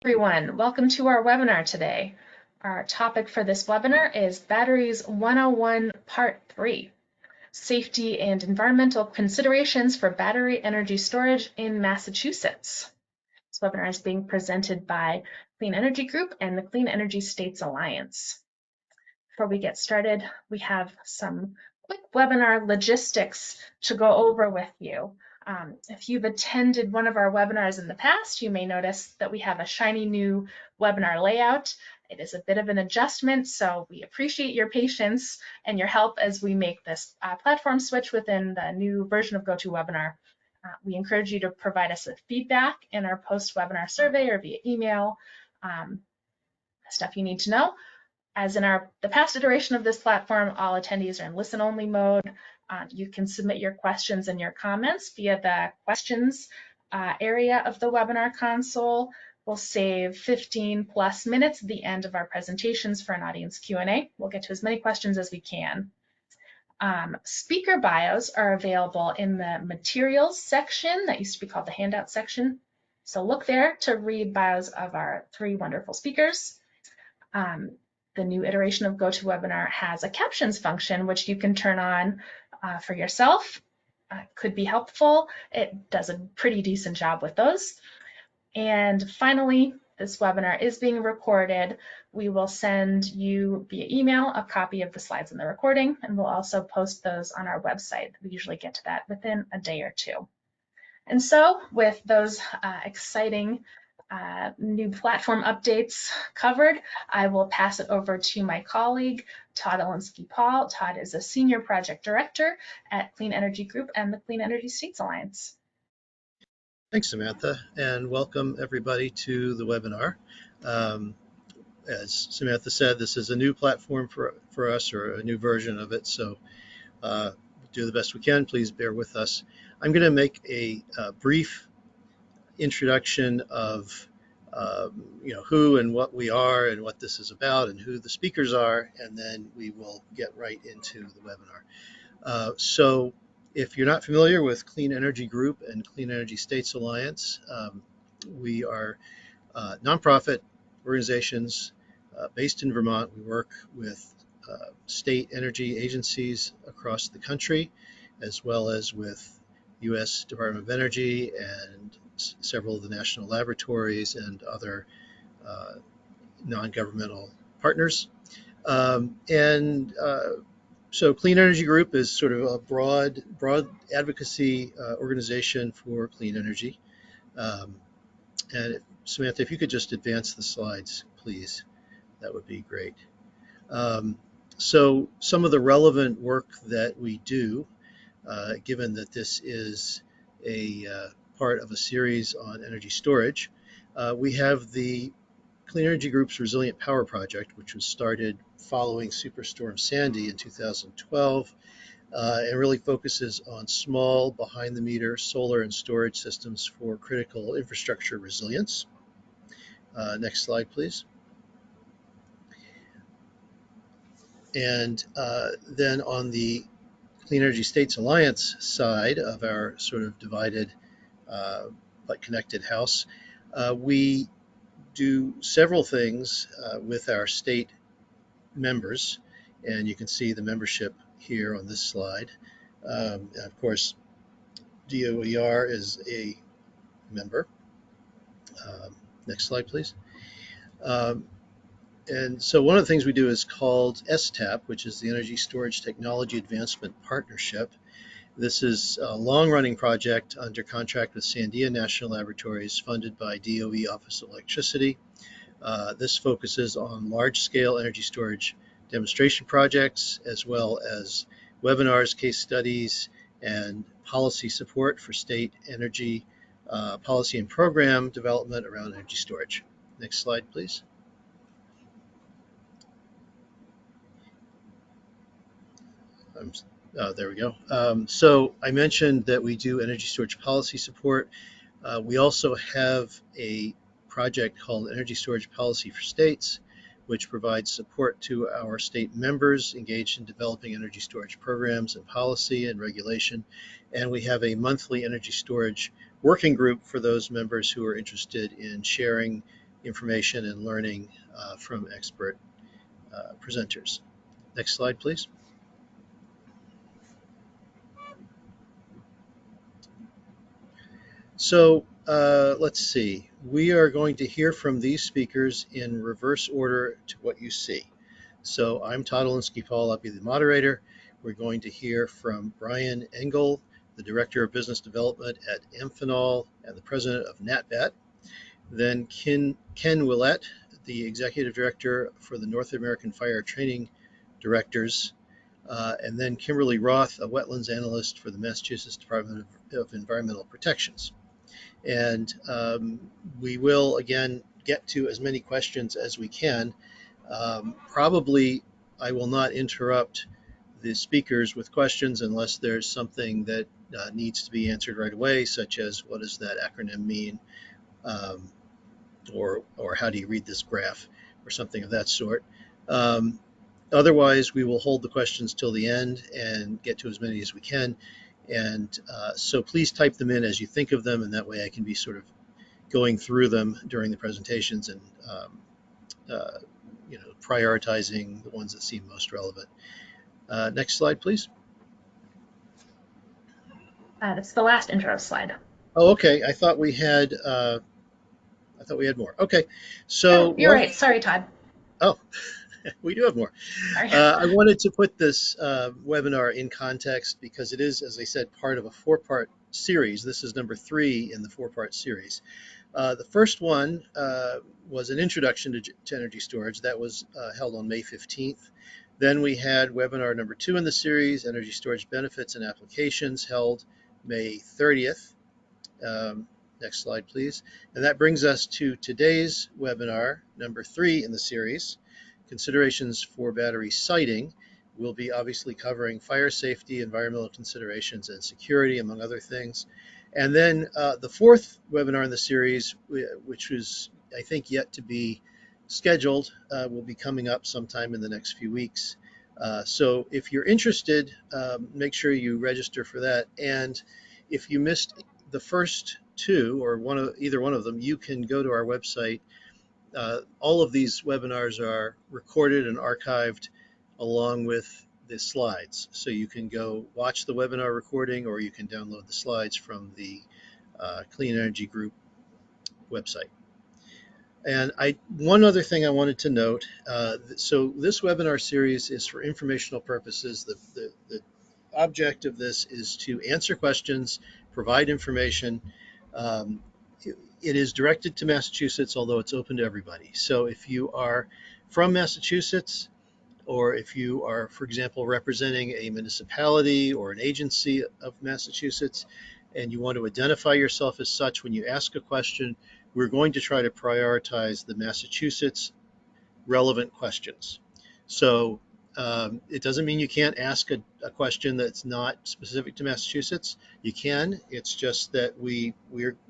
Everyone, welcome to our webinar today. Our topic for this webinar is Batteries 101 Part 3, Safety and Environmental Considerations for Battery Energy Storage in Massachusetts. This webinar is being presented by Clean Energy Group and the Clean Energy States Alliance. Before we get started, we have some quick webinar logistics to go over with you. If you've attended one of our webinars in the past, you may notice that we have a shiny new webinar layout. It is a bit of an adjustment, so we appreciate your patience and your help as we make this platform switch within the new version of GoToWebinar. We encourage you to provide us with feedback in our post-webinar survey or via email, stuff you need to know. As in the past iteration of this platform, all attendees are in listen-only mode. You can submit your questions and your comments via the questions area of the webinar console. We'll save 15 plus minutes at the end of our presentations for an audience Q&A. We'll get to as many questions as we can. Speaker bios are available in the materials section that used to be called the handout section. So look there to read bios of our three wonderful speakers. The new iteration of GoToWebinar has a captions function, which you can turn on for yourself. Could be helpful. It does a pretty decent job with those. And finally, this webinar is being recorded. We will send you via email a copy of the slides and the recording, and we'll also post those on our website. We usually get to that within a day or two. And so with those exciting new platform updates covered, I will pass it over to my colleague, Todd Olinsky-Paul. Todd is a Senior Project Director at Clean Energy Group and the Clean Energy States Alliance. Thanks, Samantha, and welcome everybody to the webinar. As Samantha said, this is a new platform for us, or a new version of it, so do the best we can. Please bear with us. I'm going to make a brief introduction of who and what we are and what this is about and who the speakers are, and then we will get right into the webinar. So if you're not familiar with Clean Energy Group and Clean Energy States Alliance, we are nonprofit organizations based in Vermont. We work with state energy agencies across the country, as well as with U.S. Department of Energy and several of the national laboratories and other non-governmental partners. So Clean Energy Group is sort of a broad advocacy organization for clean energy. And Samantha, if you could just advance the slides, please, that would be great. So some of the relevant work that we do, given that this is a part of a series on energy storage, we have the Clean Energy Group's Resilient Power Project, which was started following Superstorm Sandy in 2012, and really focuses on small, behind-the-meter solar and storage systems for critical infrastructure resilience. Next slide, please. And then on the Clean Energy States Alliance side of our sort of divided but connected house, we do several things with our state members, and you can see the membership here on this slide. Of course, DOER is a member. Next slide, please. And so one of the things we do is called STAP, which is the Energy Storage Technology Advancement Partnership. This is a long-running project under contract with Sandia National Laboratories, funded by DOE Office of Electricity. This focuses on large-scale energy storage demonstration projects, as well as webinars, case studies, and policy support for state energy policy and program development around energy storage. Next slide, please. There we go. So I mentioned that we do energy storage policy support. We also have a project called Energy Storage Policy for States, which provides support to our state members engaged in developing energy storage programs and policy and regulation. And we have a monthly energy storage working group for those members who are interested in sharing information and learning from expert presenters. Next slide, please. So let's see. We are going to hear from these speakers in reverse order to what you see. So I'm Todd Olinsky-Paul. I'll be the moderator. We're going to hear from Brian Engel, the Director of Business Development at Amphenol and the President of NatBat. Then Ken Willett, the Executive Director for the North American Fire Training Directors. And then Kimberly Roth, a wetlands analyst for the Massachusetts Department of Environmental Protections. And we will, again, get to as many questions as we can. Probably I will not interrupt the speakers with questions unless there's something that needs to be answered right away, such as what does that acronym mean, or how do you read this graph, or something of that sort. Otherwise, we will hold the questions till the end and get to as many as we can. And so please type them in as you think of them, and that way I can be sort of going through them during the presentations and prioritizing the ones that seem most relevant. Next slide, please. That's the last intro slide. Oh, okay. I thought we had more. Okay, so oh, you're right. Sorry, Todd. Oh, we do have more. I wanted to put this webinar in context because it is, as I said, part of a four-part series. This is number 3 in the four-part series. The first one was an introduction to energy storage that was held on May 15th. Then we had webinar number 2 in the series, energy storage benefits and applications, held May 30th. Next slide, please. And that brings us to today's webinar, number 3 in the series, considerations for battery siting. We'll be obviously covering fire safety, environmental considerations, and security, among other things. And then the fourth webinar in the series, which is, I think, yet to be scheduled, will be coming up sometime in the next few weeks. So if you're interested, make sure you register for that. And if you missed the first 2 or either one of them, you can go to our website. All of these webinars are recorded and archived along with the slides. So you can go watch the webinar recording, or you can download the slides from the Clean Energy Group website. And one other thing I wanted to note, so this webinar series is for informational purposes. The object of this is to answer questions, provide information. It is directed to Massachusetts, although it's open to everybody. So if you are from Massachusetts, or if you are, for example, representing a municipality or an agency of Massachusetts, and you want to identify yourself as such when you ask a question, we're going to try to prioritize the Massachusetts relevant questions. So it doesn't mean you can't ask a question that's not specific to Massachusetts. You can. It's just that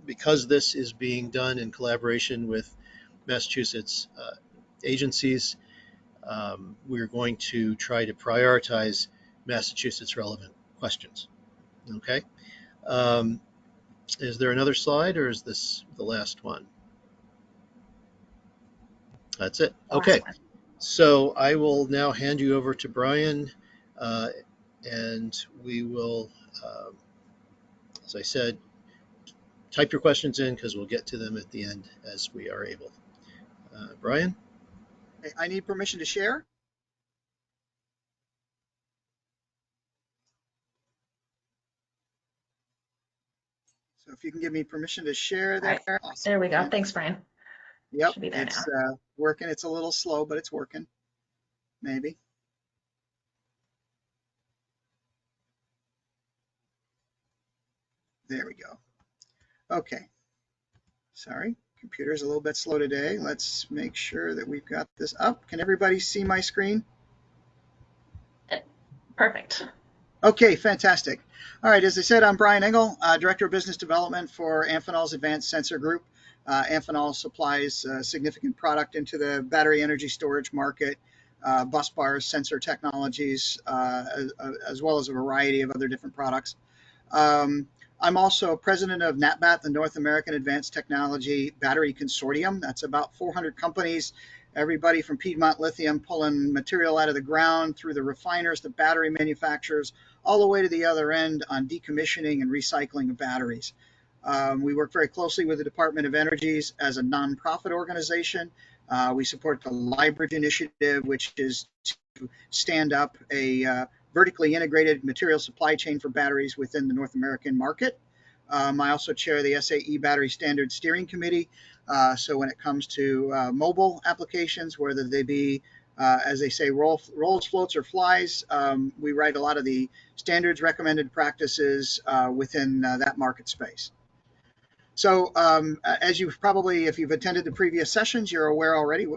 because this is being done in collaboration with Massachusetts agencies, we're going to try to prioritize Massachusetts relevant questions. Okay. Is there another slide, or is this the last one? That's it. Okay. So I will now hand you over to Brian, and we will, as I said, type your questions in because we'll get to them at the end as we are able. Brian? I need permission to share. So if you can give me permission to share that. Right. Awesome. There we go. Thanks, Brian. Yep, it's working. It's a little slow, but it's working. Maybe. There we go. Okay. Sorry, computer's a little bit slow today. Let's make sure that we've got this up. Can everybody see my screen? Perfect. Okay, fantastic. All right, as I said, I'm Brian Engel, Director of Business Development for Amphenol's Advanced Sensor Group. Amphenol supplies significant product into the battery energy storage market, bus bars, sensor technologies, as well as a variety of other different products. Um, I'm also president of NatBat, the North American Advanced Technology Battery Consortium. That's about 400 companies, everybody from Piedmont Lithium pulling material out of the ground through the refiners, the battery manufacturers, all the way to the other end on decommissioning and recycling of batteries. We work very closely with the Department of Energies as a nonprofit organization. We support the LiBridge initiative, which is to stand up a vertically integrated material supply chain for batteries within the North American market. I also chair the SAE Battery Standard Steering Committee. So when it comes to mobile applications, whether they be, as they say, rolls, floats, or flies, we write a lot of the standards recommended practices within that market space. So as you've probably, if you've attended the previous sessions, you're aware already,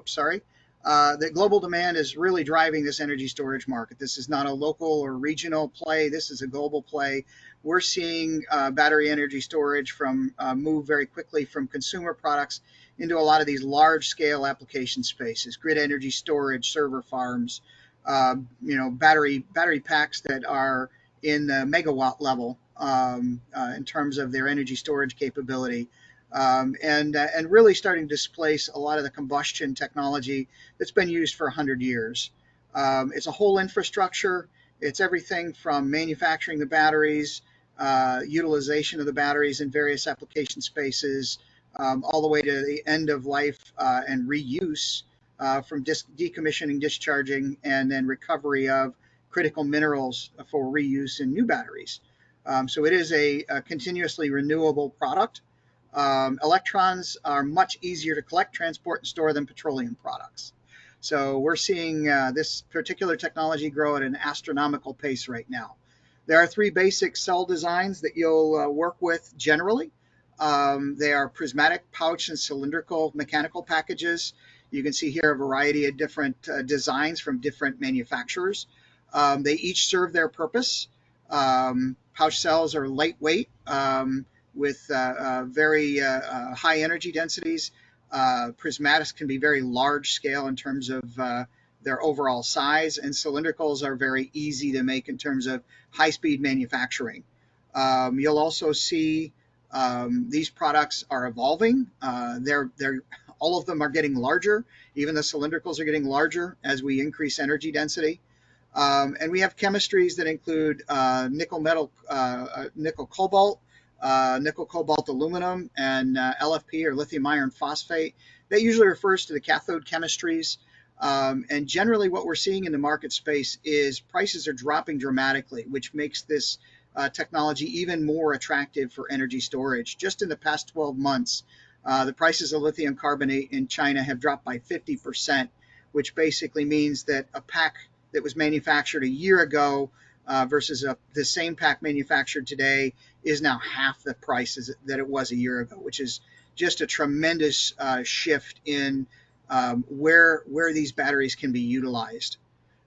that global demand is really driving this energy storage market. This is not a local or regional play. This is a global play. We're seeing battery energy storage from move very quickly from consumer products into a lot of these large scale application spaces, grid energy storage, server farms, battery packs that are in the megawatt level in terms of their energy storage capability, and really starting to displace a lot of the combustion technology that's been used for 100 years. It's a whole infrastructure. It's everything from manufacturing the batteries, utilization of the batteries in various application spaces, all the way to the end of life and reuse from decommissioning, discharging, and then recovery of critical minerals for reuse in new batteries. So it is a continuously renewable product. Electrons are much easier to collect, transport, and store than petroleum products. So we're seeing this particular technology grow at an astronomical pace right now. There are three basic cell designs that you'll work with generally. They are prismatic, pouch, and cylindrical mechanical packages. You can see here a variety of different designs from different manufacturers. They each serve their purpose. Pouch cells are lightweight with very high energy densities. Prismatics can be very large scale in terms of their overall size, and cylindricals are very easy to make in terms of high-speed manufacturing. You'll also see these products are evolving. All of them are getting larger. Even the cylindricals are getting larger as we increase energy density. And we have chemistries that include nickel cobalt, nickel cobalt aluminum, and LFP, or lithium iron phosphate. That usually refers to the cathode chemistries. And generally what we're seeing in the market space is prices are dropping dramatically, which makes this technology even more attractive for energy storage. Just in the past 12 months, the prices of lithium carbonate in China have dropped by 50%, which basically means that a pack that was manufactured a year ago versus the same pack manufactured today is now half the price that it was a year ago, which is just a tremendous shift in where these batteries can be utilized.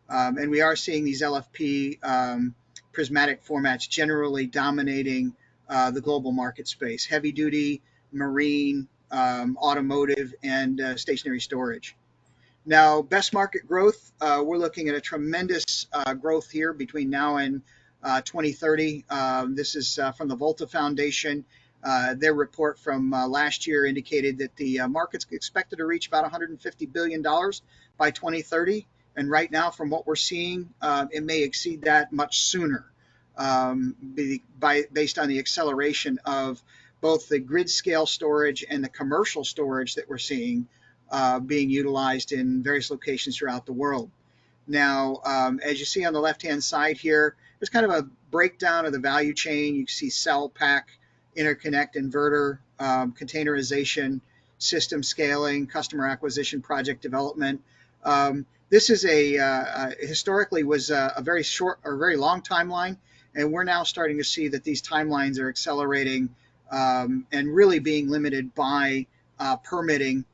And we are seeing these LFP prismatic formats generally dominating the global market space: heavy duty, marine, automotive, and stationary storage. Now, best market growth, we're looking at a tremendous growth here between now and 2030. This is from the Volta Foundation. Their report from last year indicated that the market's expected to reach about $150 billion by 2030. And right now, from what we're seeing, it may exceed that much sooner based on the acceleration of both the grid scale storage and the commercial storage that we're seeing being utilized in various locations throughout the world. Now, as you see on the left-hand side here, there's kind of a breakdown of the value chain. You can see cell, pack, interconnect, inverter, containerization, system scaling, customer acquisition, project development. This is historically was a very short or very long timeline, and we're now starting to see that these timelines are accelerating and really being limited by permitting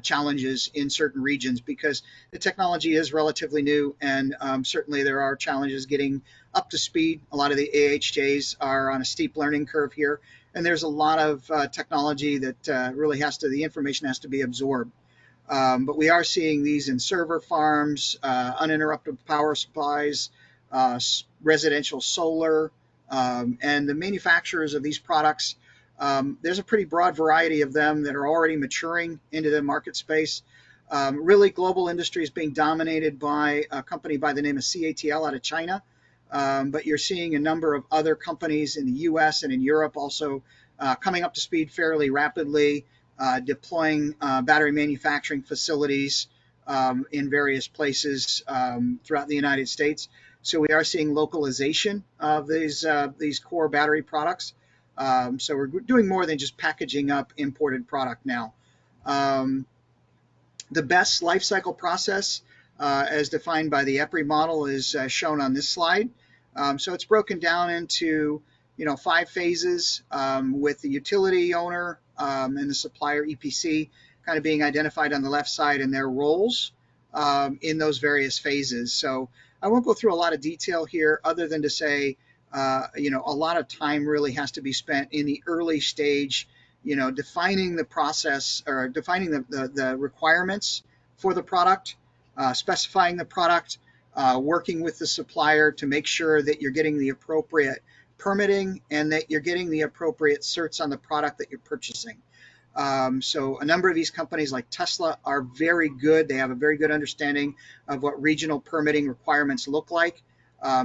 challenges in certain regions, because the technology is relatively new, and certainly there are challenges getting up to speed. A lot of the AHJs are on a steep learning curve here, and there's a lot of technology that really the information has to be absorbed. But we are seeing these in server farms, uninterrupted power supplies, residential solar, And the manufacturers of these products, there's a pretty broad variety of them that are already maturing into the market space. Really, global industry is being dominated by a company by the name of CATL out of China. But you're seeing a number of other companies in the US and in Europe also coming up to speed fairly rapidly, deploying battery manufacturing facilities in various places throughout the United States. So we are seeing localization of these core battery products. So we're doing more than just packaging up imported product now. The best life cycle process, as defined by the EPRI model, is shown on this slide. So it's broken down into 5 phases, with the utility owner and the supplier EPC kind of being identified on the left side and their roles in those various phases. So I won't go through a lot of detail here other than to say, a lot of time really has to be spent in the early stage, defining the process or defining the requirements for the product, specifying the product, working with the supplier to make sure that you're getting the appropriate permitting and that you're getting the appropriate certs on the product that you're purchasing. So a number of these companies like Tesla are very good. They have a very good understanding of what regional permitting requirements look like.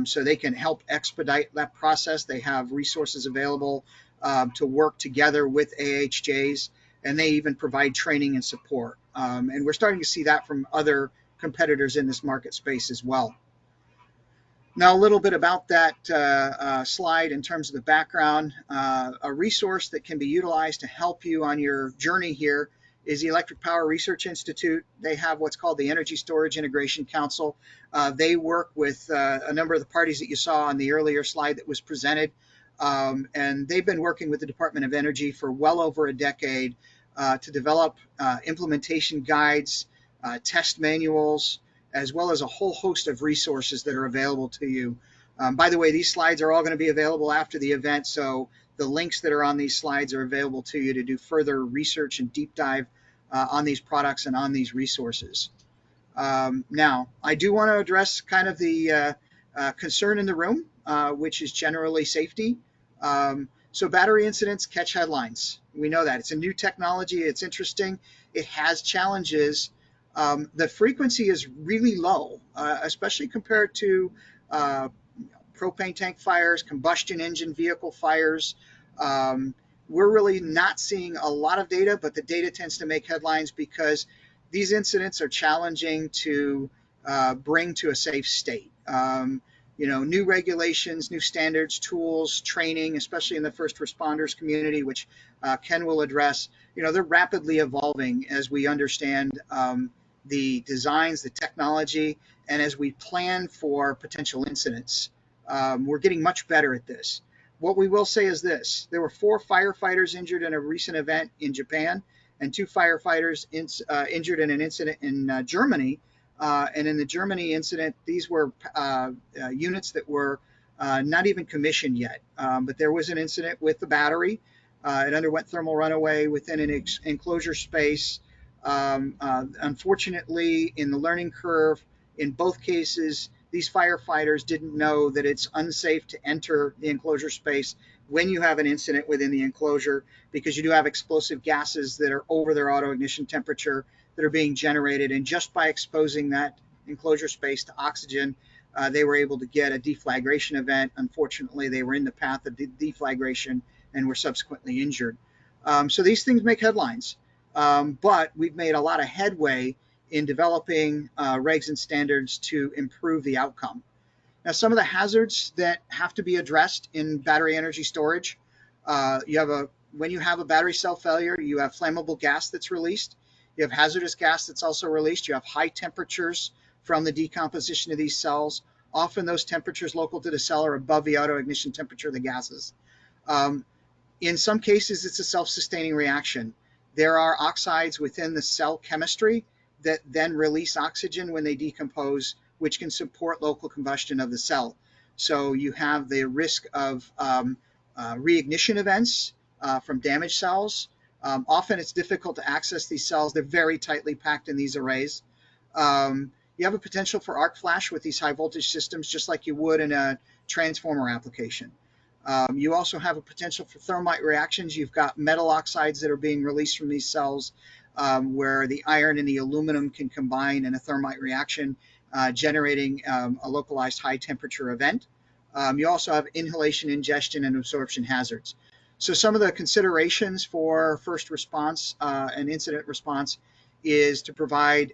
So they can help expedite that process. They have resources available to work together with AHJs, and they even provide training and support. And we're starting to see that from other competitors in this market space as well. Now, a little bit about that slide in terms of the background. A resource that can be utilized to help you on your journey here is the Electric Power Research Institute. They have what's called the Energy Storage Integration Council. They work with a number of the parties that you saw on the earlier slide that was presented. And they've been working with the Department of Energy for well over a decade to develop implementation guides, test manuals, as well as a whole host of resources that are available to you. By the way, these slides are all going to be available after the event, so the links that are on these slides are available to you to do further research and deep dive on these products and on these resources. Now, I do want to address kind of the concern in the room, which is generally safety. So battery incidents catch headlines. We know that. It's a new technology. It's interesting. It has challenges. The frequency is really low, especially compared to propane tank fires, combustion engine vehicle fires. We're really not seeing a lot of data, but the data tends to make headlines because these incidents are challenging to bring to a safe state. New regulations, new standards, tools, training, especially in the first responders community, which Ken will address, they're rapidly evolving as we understand the designs, the technology, and as we plan for potential incidents. We're getting much better at this. What we will say is this: there were 4 firefighters injured in a recent event in Japan and 2 firefighters injured in an incident in Germany. And in the Germany incident, these were units that were not even commissioned yet. But there was an incident with the battery. It underwent thermal runaway within an enclosure space. Unfortunately, in the learning curve, in both cases, these firefighters didn't know that it's unsafe to enter the enclosure space when you have an incident within the enclosure, because you do have explosive gases that are over their auto ignition temperature that are being generated. And just by exposing that enclosure space to oxygen, they were able to get a deflagration event. Unfortunately, they were in the path of deflagration and were subsequently injured. So these things make headlines. But we've made a lot of headway in developing regs and standards to improve the outcome. Now, some of the hazards that have to be addressed in battery energy storage, when you have a battery cell failure, you have flammable gas that's released. You have hazardous gas that's also released. You have high temperatures from the decomposition of these cells. Often those temperatures local to the cell are above the auto ignition temperature of the gases. In some cases, it's a self-sustaining reaction. There are oxides within the cell chemistry that then release oxygen when they decompose, which can support local combustion of the cell. So you have the risk of reignition events from damaged cells. Often it's difficult to access these cells. They're very tightly packed in these arrays. You have a potential for arc flash with these high voltage systems, just like you would in a transformer application. You also have a potential for thermite reactions. You've got metal oxides that are being released from these cells, where the iron and the aluminum can combine in a thermite reaction, generating a localized high temperature event. You also have inhalation, ingestion, and absorption hazards. So some of the considerations for first response and incident response is to provide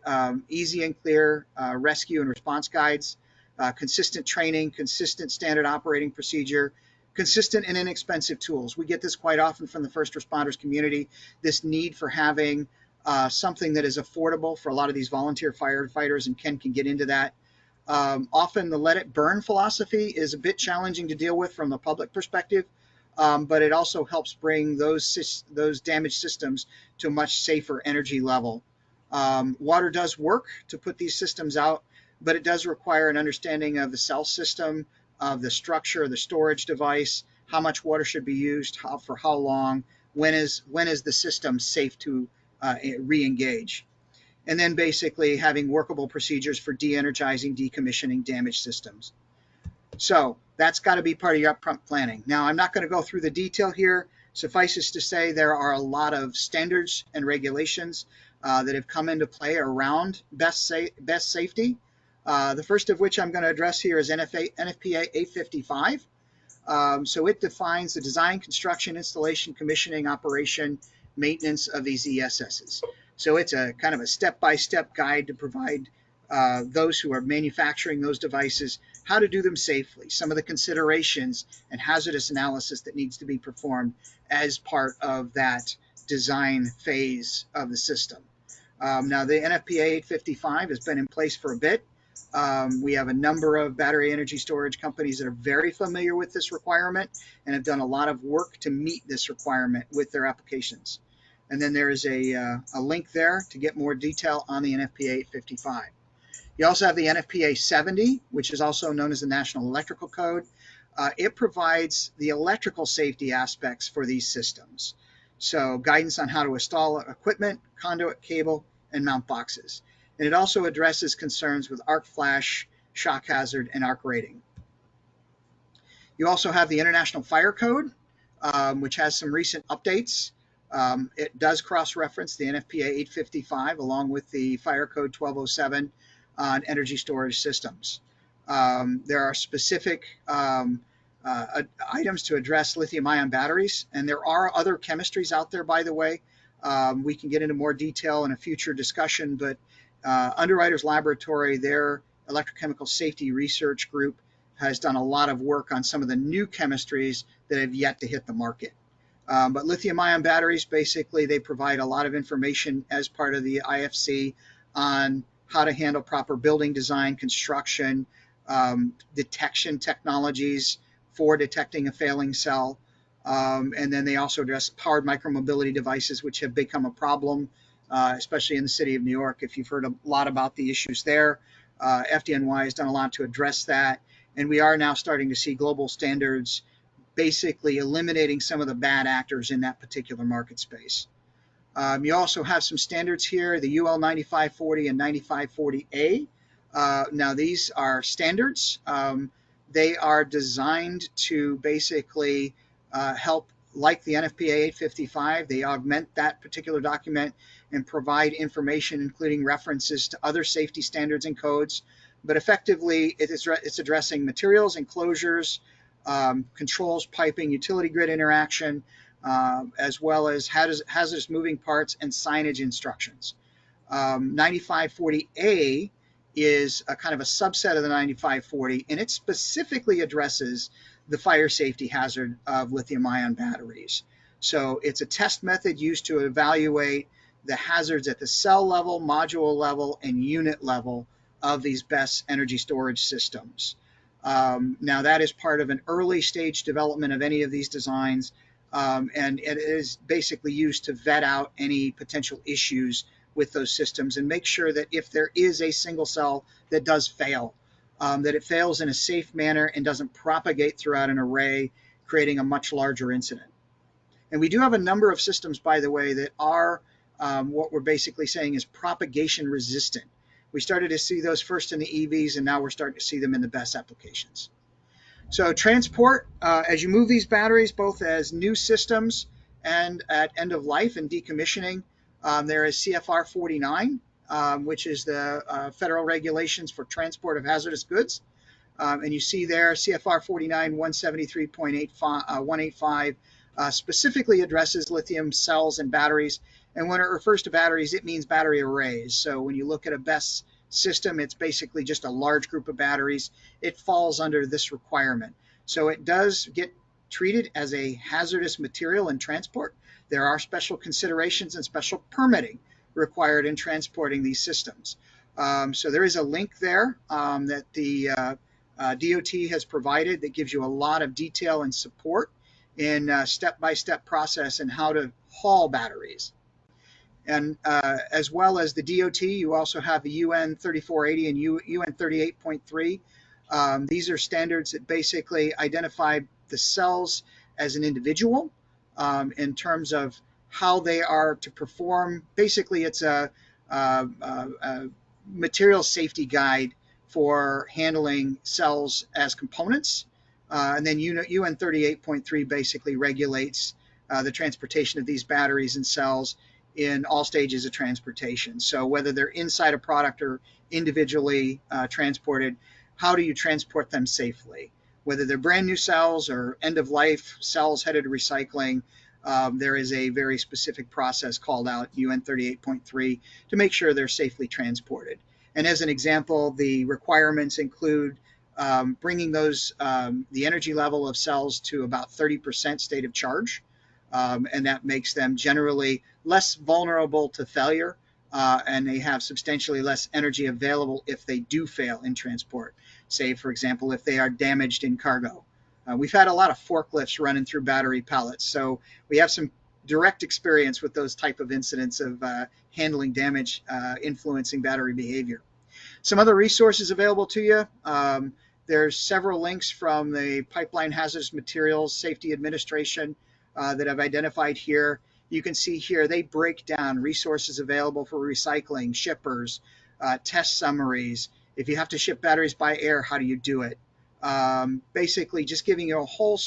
easy and clear rescue and response guides, consistent training, consistent standard operating procedure, consistent and inexpensive tools. We get this quite often from the first responders community, this need for having something that is affordable for a lot of these volunteer firefighters, and Ken can get into that. Often the let it burn philosophy is a bit challenging to deal with from the public perspective, but it also helps bring those damaged systems to a much safer energy level. Water does work to put these systems out, but it does require an understanding of the cell system, of the structure of the storage device, how much water should be used, for how long, when is the system safe to re-engage. And then basically having workable procedures for de-energizing, decommissioning damaged systems. So that's got to be part of your upfront planning. Now, I'm not going to go through the detail here. Suffices to say there are a lot of standards and regulations that have come into play around best safety. The first of which I'm going to address here is NFPA 855. So it defines the design, construction, installation, commissioning, operation, maintenance of these ESSs. So it's a kind of a step-by-step guide to provide those who are manufacturing those devices how to do them safely, some of the considerations and hazardous analysis that needs to be performed as part of that design phase of the system. Now, the NFPA 855 has been in place for a bit. We have a number of battery energy storage companies that are very familiar with this requirement and have done a lot of work to meet this requirement with their applications. And then there is a link there to get more detail on the NFPA 855. You also have the NFPA 70, which is also known as the National Electrical Code. It provides the electrical safety aspects for these systems. So guidance on how to install equipment, conduit, cable, and mount boxes. And it also addresses concerns with arc flash, shock hazard, and arc rating. You also have the International Fire Code, which has some recent updates. It does cross-reference the NFPA 855 along with the Fire Code 1207 on energy storage systems. There are specific items to address lithium-ion batteries, and there are other chemistries out there, by the way. We can get into more detail in a future discussion, but Underwriters Laboratory, their electrochemical safety research group, has done a lot of work on some of the new chemistries that have yet to hit the market. But lithium-ion batteries, basically, they provide a lot of information as part of the IFC on how to handle proper building design, construction, detection technologies for detecting a failing cell. And then they also address powered micromobility devices, which have become a problem, especially in the city of New York. If you've heard a lot about the issues there, FDNY has done a lot to address that. And we are now starting to see global standards basically eliminating some of the bad actors in that particular market space. You also have some standards here, the UL 9540 and 9540A. Now, these are standards. They are designed to basically help, like the NFPA 855, they augment that particular document and provide information, including references to other safety standards and codes. But effectively, it's addressing materials, enclosures, controls, piping, utility grid interaction, as well as hazardous moving parts and signage instructions. 9540A is a kind of a subset of the 9540, and it specifically addresses the fire safety hazard of lithium-ion batteries. So it's a test method used to evaluate the hazards at the cell level, module level, and unit level of these BESS energy storage systems. Now, that is part of an early stage development of any of these designs, and it is basically used to vet out any potential issues with those systems and make sure that if there is a single cell that does fail, that it fails in a safe manner and doesn't propagate throughout an array, creating a much larger incident. And we do have a number of systems, by the way, that are what we're basically saying is propagation resistant. We started to see those first in the EVs, and now we're starting to see them in the BESS applications. So transport, as you move these batteries, both as new systems and at end of life and decommissioning, there is CFR 49, which is the federal regulations for transport of hazardous goods. And you see there CFR 49 173.185 specifically addresses lithium cells and batteries. And when it refers to batteries, it means battery arrays. So when you look at a BESS system, it's basically just a large group of batteries. It falls under this requirement. So it does get treated as a hazardous material in transport. There are special considerations and special permitting required in transporting these systems. So there is a link there that the DOT has provided that gives you a lot of detail and support in step-by-step process and how to haul batteries. And as well as the DOT, you also have the UN 3480 and UN 38.3. These are standards that basically identify the cells as an individual in terms of how they are to perform. Basically, it's a material safety guide for handling cells as components. And then UN 38.3 basically regulates the transportation of these batteries and cells in all stages of transportation. So whether they're inside a product or individually transported, how do you transport them safely? Whether they're brand new cells or end of life cells headed to recycling, there is a very specific process called out UN 38.3 to make sure they're safely transported. And as an example, the requirements include bringing the energy level of cells to about 30% state of charge. And that makes them generally less vulnerable to failure, and they have substantially less energy available if they do fail in transport. Say, for example, if they are damaged in cargo. We've had a lot of forklifts running through battery pallets, so we have some direct experience with those type of incidents of handling damage influencing battery behavior. Some other resources available to you. There's several links from the Pipeline Hazardous Materials Safety Administration that I've identified here. You can see here they break down resources available for recycling, shippers, test summaries. If you have to ship batteries by air, how do you do it? Basically just giving you a whole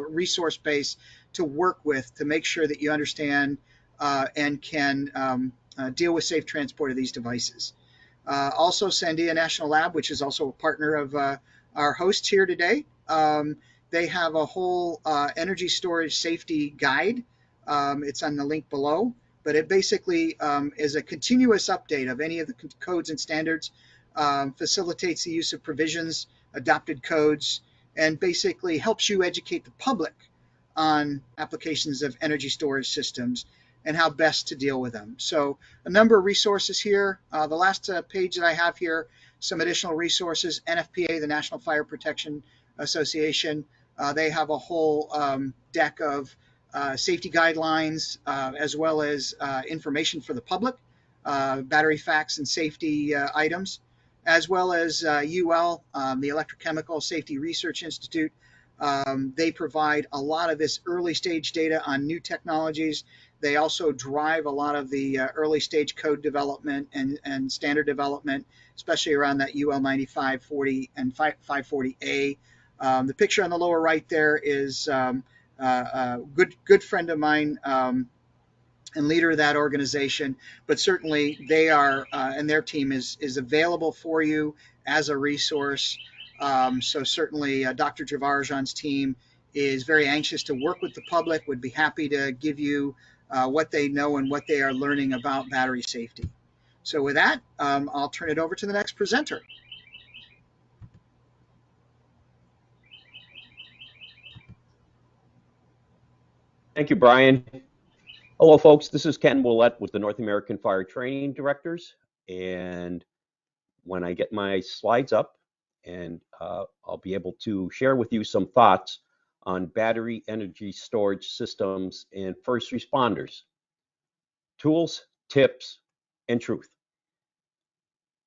resource base to work with to make sure that you understand and can deal with safe transport of these devices. Also, Sandia National Lab, which is also a partner of our hosts here today, they have a whole energy storage safety guide. It's on the link below, but it basically is a continuous update of any of the codes and standards, facilitates the use of provisions, adopted codes, and basically helps you educate the public on applications of energy storage systems and how best to deal with them. So a number of resources here. The last page that I have here, some additional resources. NFPA, the National Fire Protection Association, they have a whole deck of safety guidelines as well as information for the public, battery facts and safety items, as well as UL, the Electrochemical Safety Research Institute. They provide a lot of this early stage data on new technologies. They also drive a lot of the early stage code development and standard development, especially around that UL 9540 and 540A. The picture on the lower right there is a good friend of mine and leader of that organization, but certainly they are and their team is available for you as a resource. So certainly Dr. Javarjan's team is very anxious to work with the public, would be happy to give you what they know and what they are learning about battery safety. So with that, I'll turn it over to the next presenter. Thank you, Brian. Hello, folks. This is Ken Willett with the North American Fire Training Directors. And when I get my slides up, and I'll be able to share with you some thoughts on battery energy storage systems and first responders. Tools, tips, and truth.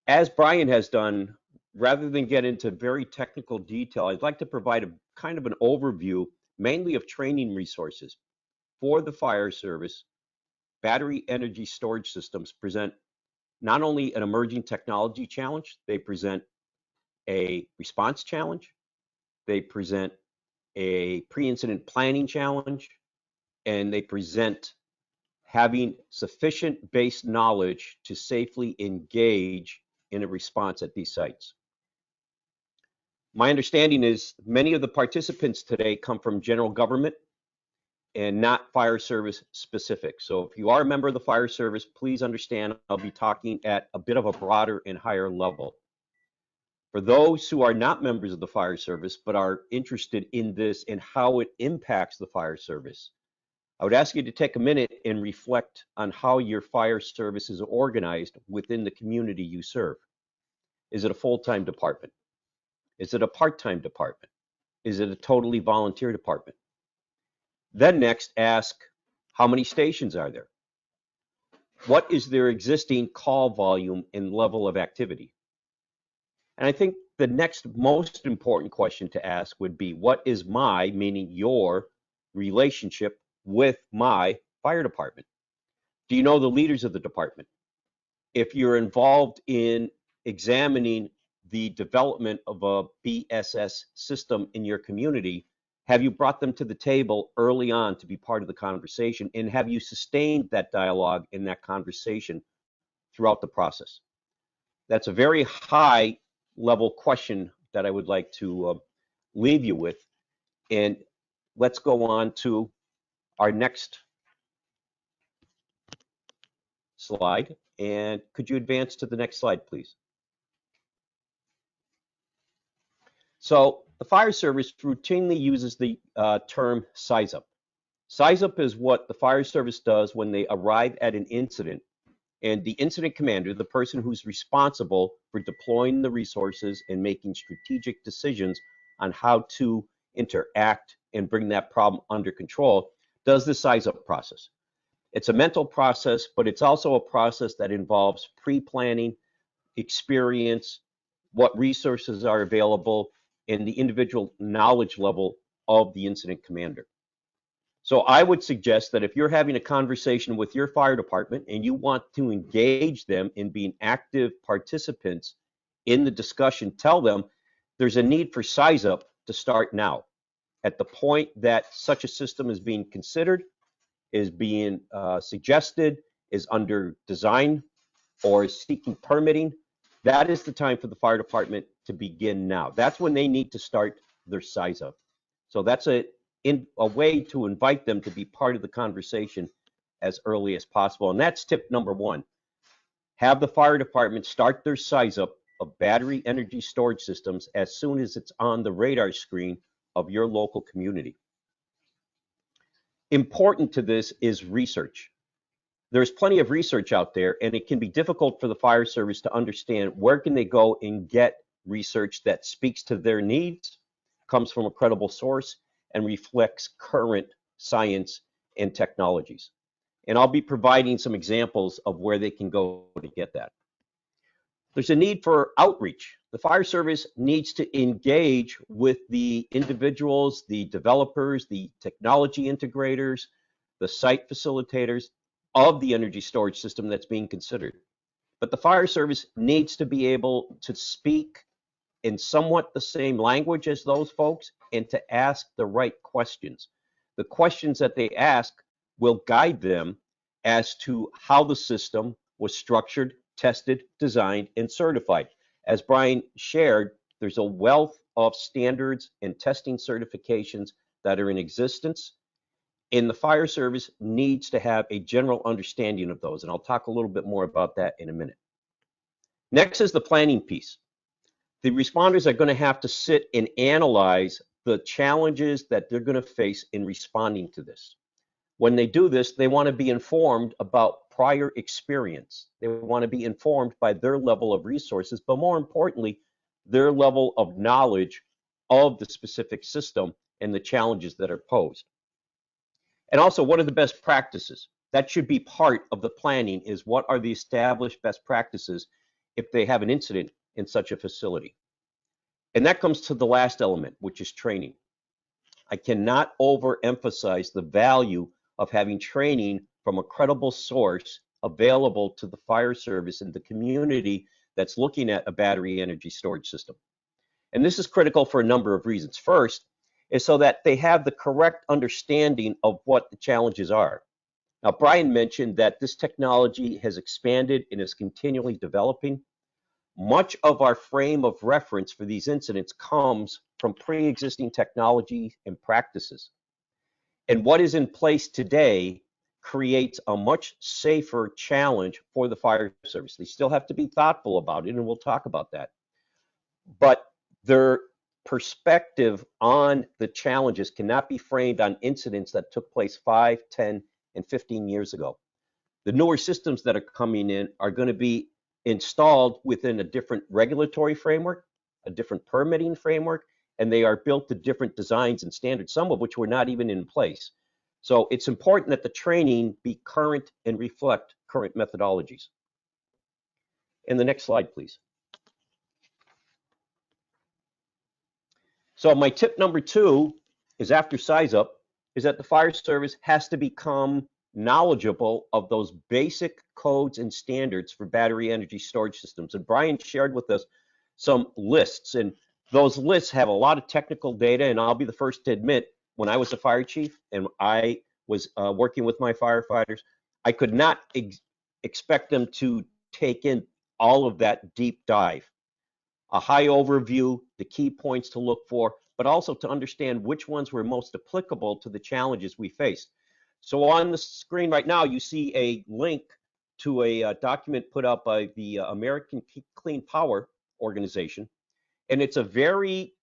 As Brian has done, rather than get into very technical detail, I'd like to provide a kind of an overview, mainly of training resources. For the fire service, battery energy storage systems present not only an emerging technology challenge, they present a response challenge, they present a pre-incident planning challenge, and they present having sufficient base knowledge to safely engage in a response at these sites. My understanding is many of the participants today come from general government and not fire service specific. So if you are a member of the fire service, please understand I'll be talking at a bit of a broader and higher level. For those who are not members of the fire service but are interested in this and how it impacts the fire service, I would ask you to take a minute and reflect on how your fire service is organized within the community you serve. Is it a full-time department? Is it a part-time department? Is it a totally volunteer department? Then next, ask, how many stations are there? What is their existing call volume and level of activity? And I think the next most important question to ask would be, what is my, meaning your, relationship with my fire department? Do you know the leaders of the department? If you're involved in examining the development of a BSS system in your community, have you brought them to the table early on to be part of the conversation? And have you sustained that dialogue in that conversation throughout the process? That's a very high level question that I would like to leave you with. And let's go on to our next slide. And could you advance to the next slide, please? So the fire service routinely uses the term size up. Size up is what the fire service does when they arrive at an incident, and the incident commander, the person who's responsible for deploying the resources and making strategic decisions on how to interact and bring that problem under control, does the size up process. It's a mental process, but it's also a process that involves pre-planning, experience, what resources are available, and the individual knowledge level of the incident commander. So I would suggest that if you're having a conversation with your fire department and you want to engage them in being active participants in the discussion, tell them there's a need for size up to start now. At the point that such a system is being considered, is being suggested, is under design, or is seeking permitting, that is the time for the fire department to begin now. That's when they need to start their size up. So that's a way to invite them to be part of the conversation as early as possible. And that's tip number one. Have the fire department start their size up of battery energy storage systems as soon as it's on the radar screen of your local community. Important to this is research. There's plenty of research out there, and it can be difficult for the fire service to understand where can they go and get research that speaks to their needs, comes from a credible source, and reflects current science and technologies. And I'll be providing some examples of where they can go to get that. There's a need for outreach. The fire service needs to engage with the individuals, the developers, the technology integrators, the site facilitators of the energy storage system that's being considered. But the fire service needs to be able to speak in somewhat the same language as those folks and to ask the right questions. The questions that they ask will guide them as to how the system was structured, tested, designed, and certified. As Brian shared, there's a wealth of standards and testing certifications that are in existence, and the fire service needs to have a general understanding of those, and I'll talk a little bit more about that in a minute. Next is the planning piece. The responders are going to have to sit and analyze the challenges that they're going to face in responding to this. When they do this, they want to be informed about prior experience. They want to be informed by their level of resources, but more importantly, their level of knowledge of the specific system and the challenges that are posed. And also, what are the best practices? That should be part of the planning, is what are the established best practices if they have an incident in such a facility. And that comes to the last element, which is training. I cannot overemphasize the value of having training from a credible source available to the fire service and the community that's looking at a battery energy storage system. And this is critical for a number of reasons. First is so that they have the correct understanding of what the challenges are. Now, Brian mentioned that this technology has expanded and is continually developing. Much of our frame of reference for these incidents comes from pre-existing technology and practices. And what is in place today creates a much safer challenge for the fire service. They still have to be thoughtful about it, and we'll talk about that. But their perspective on the challenges cannot be framed on incidents that took place 5, 10, and 15 years ago. The newer systems that are coming in are going to be installed within a different regulatory framework, a different permitting framework, and they are built to different designs and standards, some of which were not even in place. So it's important that the training be current and reflect current methodologies. And the next slide, please. So my tip number 2 is, after size up, is that the fire service has to become knowledgeable of those basic codes and standards for battery energy storage systems. And Brian shared with us some lists, and those lists have a lot of technical data. And I'll be the first to admit, when I was a fire chief and I was working with my firefighters, I could not expect them to take in all of that deep dive. A high overview, the key points to look for, but also to understand which ones were most applicable to the challenges we faced. So on the screen right now, you see a link to a document put out by the American Clean Power Organization, and it's a very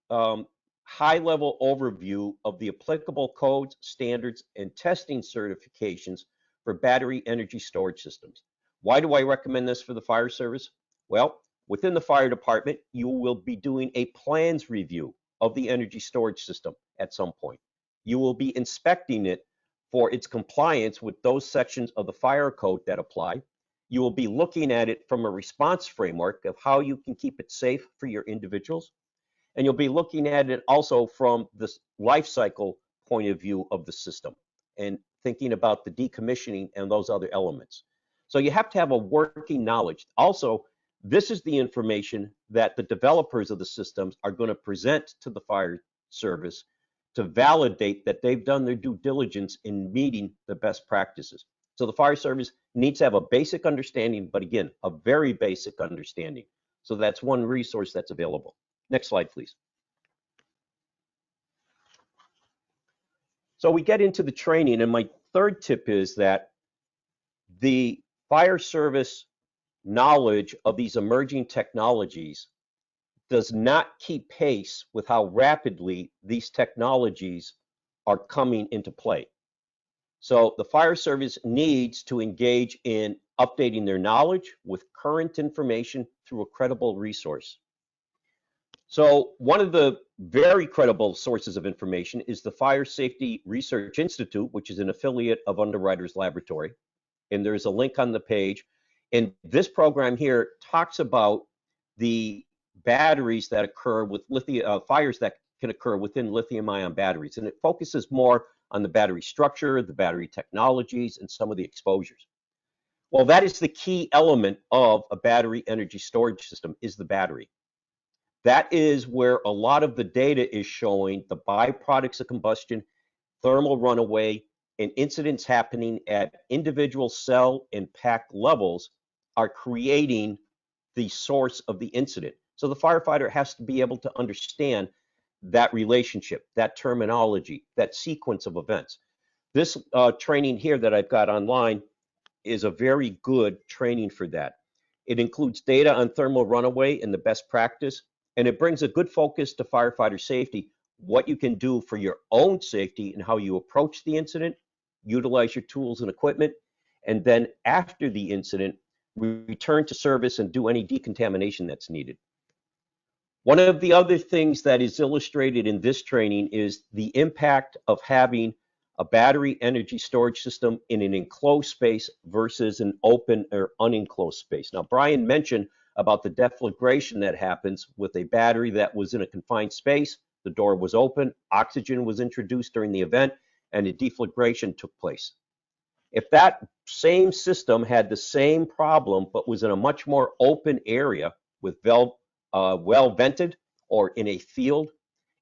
high-level overview of the applicable codes, standards, and testing certifications for battery energy storage systems. Why do I recommend this for the fire service? Well, within the fire department, you will be doing a plans review of the energy storage system at some point. You will be inspecting it for its compliance with those sections of the fire code that apply. You will be looking at it from a response framework of how you can keep it safe for your individuals. And you'll be looking at it also from the life cycle point of view of the system and thinking about the decommissioning and those other elements. So you have to have a working knowledge. Also, this is the information that the developers of the systems are going to present to the fire service to validate that they've done their due diligence in meeting the best practices. So the fire service needs to have a basic understanding, but again, a very basic understanding. So that's one resource that's available. Next slide, please. So we get into the training, and my third tip is that the fire service knowledge of these emerging technologies does not keep pace with how rapidly these technologies are coming into play. So the fire service needs to engage in updating their knowledge with current information through a credible resource. So one of the very credible sources of information is the Fire Safety Research Institute, which is an affiliate of Underwriters Laboratory. And there's a link on the page. And this program here talks about the batteries that occur with fires that can occur within lithium-ion batteries. And it focuses more on the battery structure, the battery technologies, and some of the exposures. Well, that is the key element of a battery energy storage system, is the battery. That is where a lot of the data is showing the byproducts of combustion, thermal runaway, and incidents happening at individual cell and pack levels are creating the source of the incident. So the firefighter has to be able to understand that relationship, that terminology, that sequence of events. This training here that I've got online is a very good training for that. It includes data on thermal runaway and the best practice, and it brings a good focus to firefighter safety, what you can do for your own safety and how you approach the incident, utilize your tools and equipment, and then after the incident, return to service and do any decontamination that's needed. One of the other things that is illustrated in this training is the impact of having a battery energy storage system in an enclosed space versus an open or unenclosed space. Now, Brian mentioned about the deflagration that happens with a battery that was in a confined space. The door was open, oxygen was introduced during the event, and a deflagration took place. If that same system had the same problem but was in a much more open area with well vented or in a field,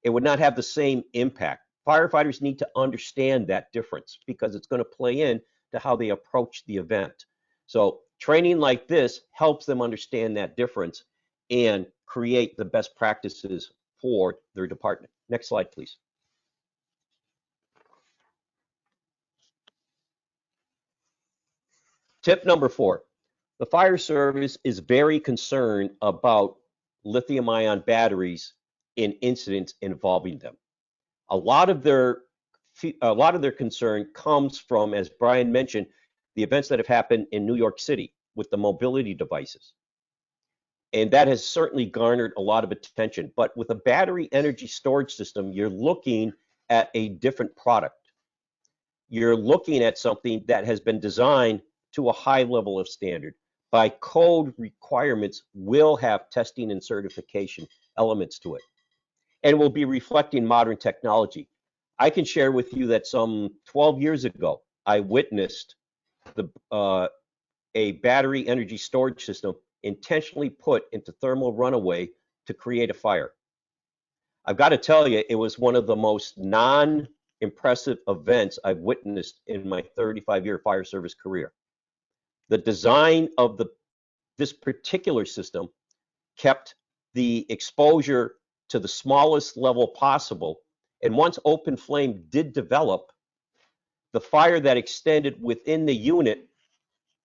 it would not have the same impact. Firefighters need to understand that difference because it's going to play in to how they approach the event. So training like this helps them understand that difference and create the best practices for their department. Next slide, please. Tip number 4, the fire service is very concerned about lithium-ion batteries in incidents involving them. A lot of their concern comes from, as Brian mentioned, the events that have happened in New York City with the mobility devices. And that has certainly garnered a lot of attention. But with a battery energy storage system, you're looking at a different product. You're looking at something that has been designed to a high level of standard. By code requirements, will have testing and certification elements to it, and will be reflecting modern technology. I can share with you that some 12 years ago, I witnessed a battery energy storage system intentionally put into thermal runaway to create a fire. I've got to tell you, it was one of the most non-impressive events I've witnessed in my 35-year fire service career. The design of this particular system kept the exposure to the smallest level possible, and once open flame did develop, the fire that extended within the unit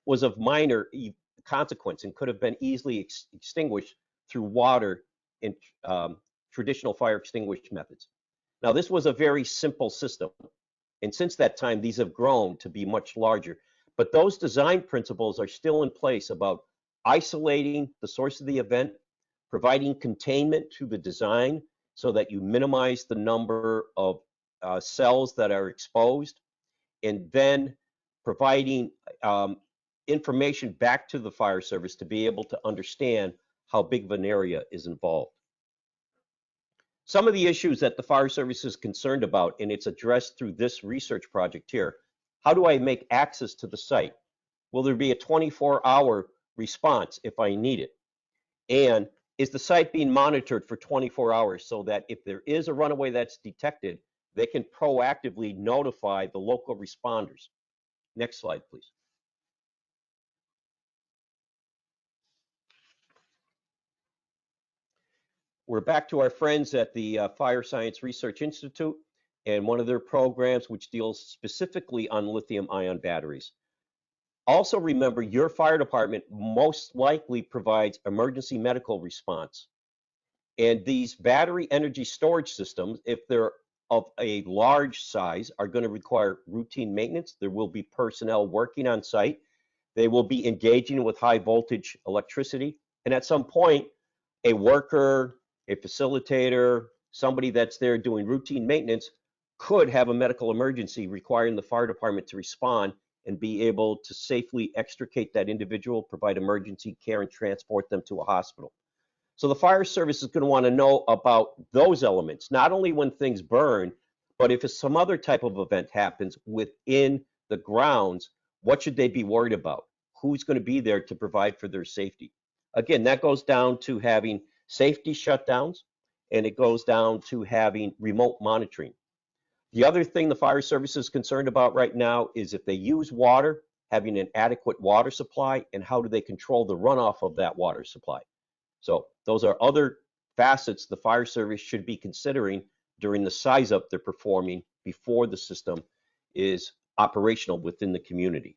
was of minor consequence and could have been easily extinguished through water in traditional fire extinguishing methods. Now, this was a very simple system, and since that time, these have grown to be much larger. But those design principles are still in place about isolating the source of the event, providing containment to the design so that you minimize the number of cells that are exposed, and then providing information back to the fire service to be able to understand how big of an area is involved. Some of the issues that the fire service is concerned about, and it's addressed through this research project here. How do I make access to the site? Will there be a 24-hour response if I need it? And is the site being monitored for 24 hours so that if there is a runaway that's detected, they can proactively notify the local responders? Next slide, please. We're back to our friends at the Fire Science Research Institute and one of their programs which deals specifically on lithium-ion batteries. Also remember, your fire department most likely provides emergency medical response. And these battery energy storage systems, if they're of a large size, are going to require routine maintenance. There will be personnel working on site. They will be engaging with high voltage electricity. And at some point, a worker, a facilitator, somebody that's there doing routine maintenance could have a medical emergency requiring the fire department to respond and be able to safely extricate that individual, provide emergency care, and transport them to a hospital. So the fire service is going to want to know about those elements, not only when things burn, but if some other type of event happens within the grounds, what should they be worried about? Who's going to be there to provide for their safety? Again, that goes down to having safety shutdowns, and it goes down to having remote monitoring. The other thing the fire service is concerned about right now is if they use water, having an adequate water supply, and how do they control the runoff of that water supply. So those are other facets the fire service should be considering during the size up they're performing before the system is operational within the community.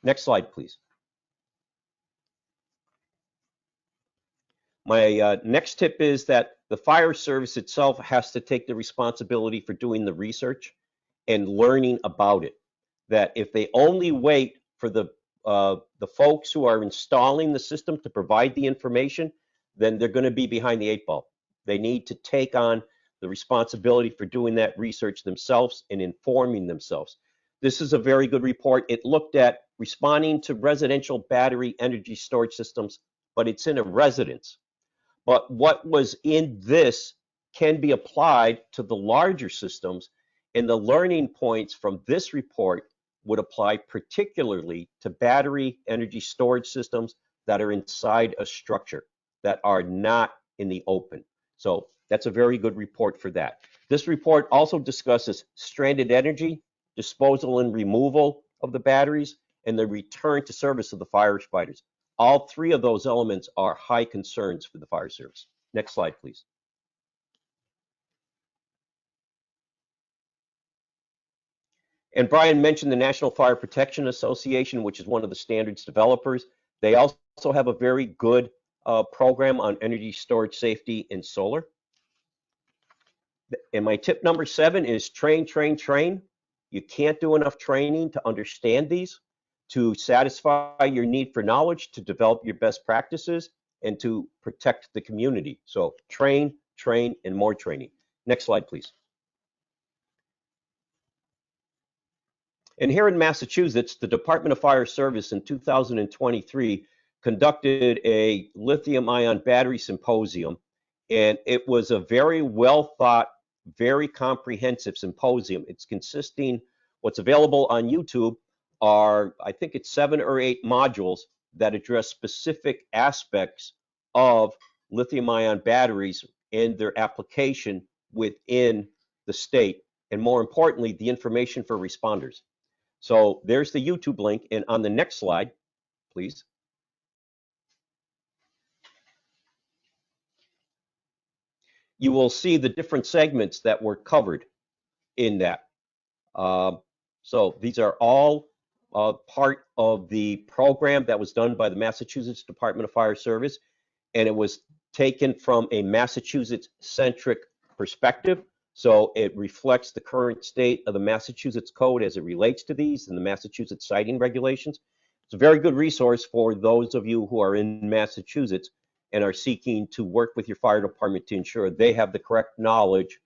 Next slide, please. My next tip is that the fire service itself has to take the responsibility for doing the research and learning about it. That if they only wait for the folks who are installing the system to provide the information, then they're going to be behind the 8 ball. They need to take on the responsibility for doing that research themselves and informing themselves. This is a very good report. It looked at responding to residential battery energy storage systems, but it's in a residence. But what was in this can be applied to the larger systems, and the learning points from this report would apply particularly to battery energy storage systems that are inside a structure, that are not in the open. So that's a very good report for that. This report also discusses stranded energy, disposal and removal of the batteries, and the return to service of the firefighters. All three of those elements are high concerns for the fire service. Next slide, please. And Brian mentioned the National Fire Protection Association, which is one of the standards developers. They also have a very good program on energy storage safety in solar. And my tip number 7 is train, train, train. You can't do enough training to understand these, to satisfy your need for knowledge, to develop your best practices, and to protect the community. So train, train, and more training. Next slide, please. And here in Massachusetts, the Department of Fire Service in 2023 conducted a lithium-ion battery symposium, and it was a very well thought, very comprehensive symposium. It's consisting, what's available on YouTube are, I think it's 7 or 8 modules that address specific aspects of lithium-ion batteries and their application within the state, and more importantly, the information for responders. So there's the YouTube link, and on the next slide, please. You will see the different segments that were covered in that. So these are all part of the program that was done by the Massachusetts Department of Fire Service, and it was taken from a Massachusetts-centric perspective. So it reflects the current state of the Massachusetts Code as it relates to these and the Massachusetts siting regulations. It's a very good resource for those of you who are in Massachusetts and are seeking to work with your fire department to ensure they have the correct knowledge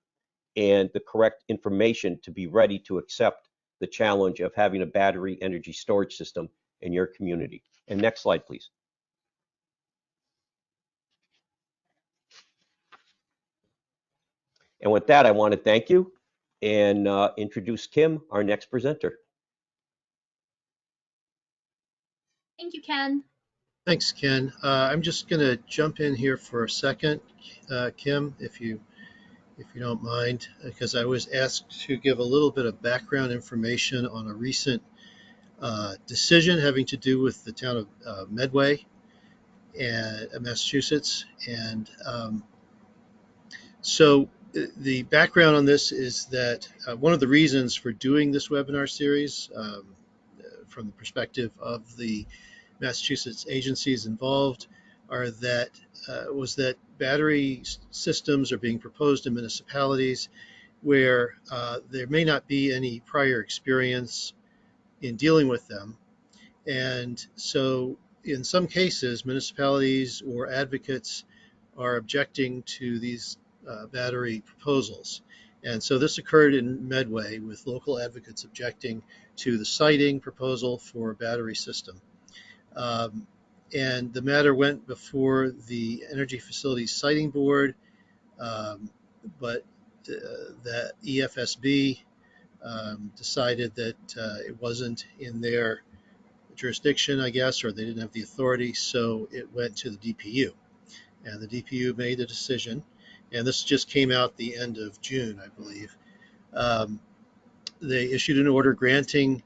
and the correct information to be ready to accept the challenge of having a battery energy storage system in your community. And next slide, please. And with that, I want to thank you and introduce Kim, our next presenter. Thank you, Ken. Thanks, Ken. I'm just going to jump in here for a second, Kim, if you don't mind, because I was asked to give a little bit of background information on a recent decision having to do with the town of Medway and Massachusetts. And so the background on this is that one of the reasons for doing this webinar series from the perspective of the Massachusetts agencies involved was that battery systems are being proposed in municipalities where there may not be any prior experience in dealing with them. And so in some cases, municipalities or advocates are objecting to these battery proposals. And so this occurred in Medway with local advocates objecting to the siting proposal for a battery system. And the matter went before the Energy Facilities Siting Board, but that EFSB decided that it wasn't in their jurisdiction, I guess, or they didn't have the authority, so it went to the DPU. And the DPU made a decision, and this just came out the end of June, I believe. They issued an order granting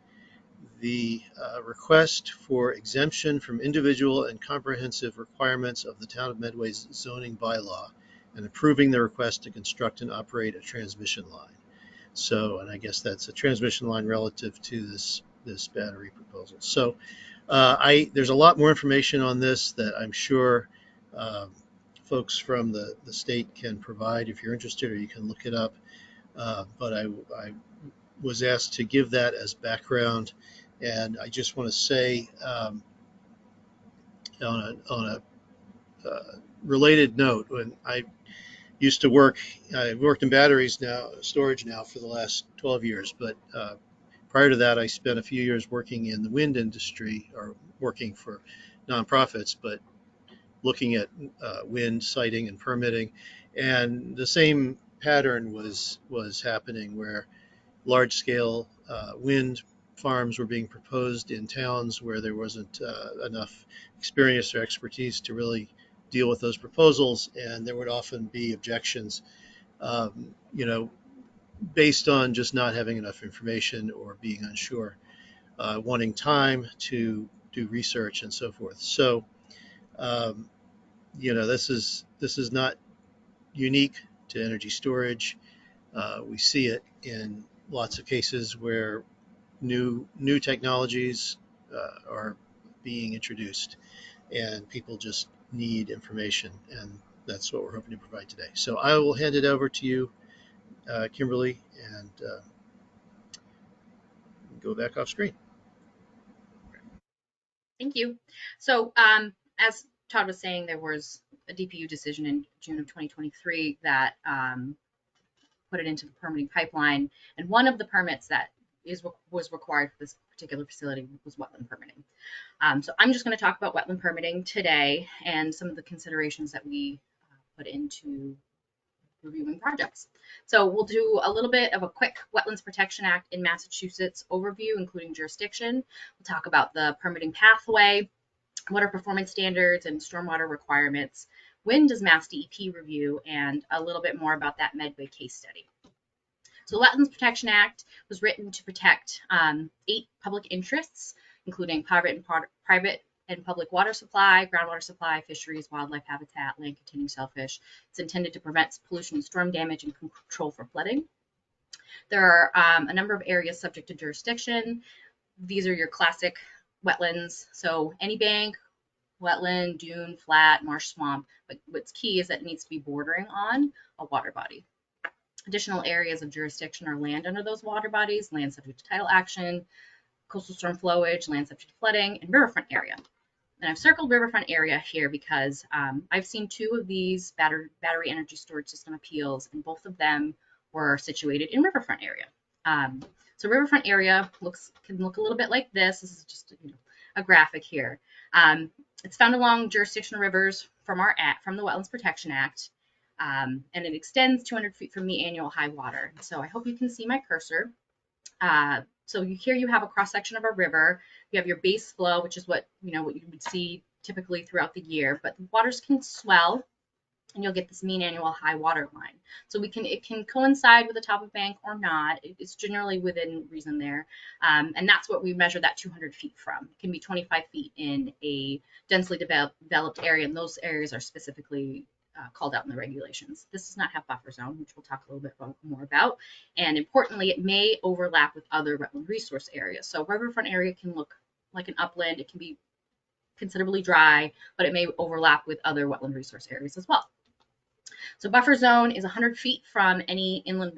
the request for exemption from individual and comprehensive requirements of the Town of Medway's zoning bylaw and approving the request to construct and operate a transmission line. So, and I guess that's a transmission line relative to this battery proposal. So there's a lot more information on this that I'm sure folks from the state can provide if you're interested, or you can look it up. But I was asked to give that as background. And I just want to say, on a related note, when I used to work, I worked in batteries storage now for the last 12 years. But prior to that, I spent a few years working in the wind industry, or working for nonprofits, but looking at wind siting and permitting. And the same pattern was happening, where large-scale wind farms were being proposed in towns where there wasn't enough experience or expertise to really deal with those proposals, and there would often be objections, you know, based on just not having enough information or being unsure, wanting time to do research and so forth. So, um, you know, this is not unique to energy storage. We see it in lots of cases where new technologies are being introduced, and people just need information, and that's what we're hoping to provide today. So I will hand it over to you, Kimberly, and go back off screen. Thank you. So as Todd was saying, there was a DPU decision in June of 2023 that put it into the permitting pipeline. And one of the permits that was required for this particular facility was wetland permitting. So I'm just going to talk about wetland permitting today and some of the considerations that we put into reviewing projects. So we'll do a little bit of a quick Wetlands Protection Act in Massachusetts overview, including jurisdiction. We'll talk about the permitting pathway, what are performance standards and stormwater requirements, when does Mass DEP review, and a little bit more about that Medway case study. So the Wetlands Protection Act was written to protect 8 public interests, including private and public water supply, groundwater supply, fisheries, wildlife habitat, land containing shellfish. It's intended to prevent pollution and storm damage and control for flooding. There are a number of areas subject to jurisdiction. These are your classic wetlands. So any bank, wetland, dune, flat, marsh, swamp. But what's key is that it needs to be bordering on a water body. Additional areas of jurisdiction are land under those water bodies, land subject to tidal action, coastal storm flowage, land subject to flooding, and riverfront area. And I've circled riverfront area here because I've seen 2 of these battery energy storage system appeals, and both of them were situated in riverfront area. So riverfront area can look a little bit like this. This is just a graphic here. It's found along jurisdictional rivers from the Wetlands Protection Act, and it extends 200 feet from the annual high water. So I hope you can see my cursor. So here you have a cross section of a river. You have your base flow, which is what you would see typically throughout the year, but the waters can swell and you'll get this mean annual high water line. So it can coincide with the top of bank or not. It's generally within reason there. And that's what we measure that 200 feet from. It can be 25 feet in a densely developed area, and those areas are specifically called out in the regulations. This does not have buffer zone, which we'll talk a little bit more about. And importantly, it may overlap with other wetland resource areas. So riverfront area can look like an upland. It can be considerably dry, but it may overlap with other wetland resource areas as well. So buffer zone is 100 feet from any inland,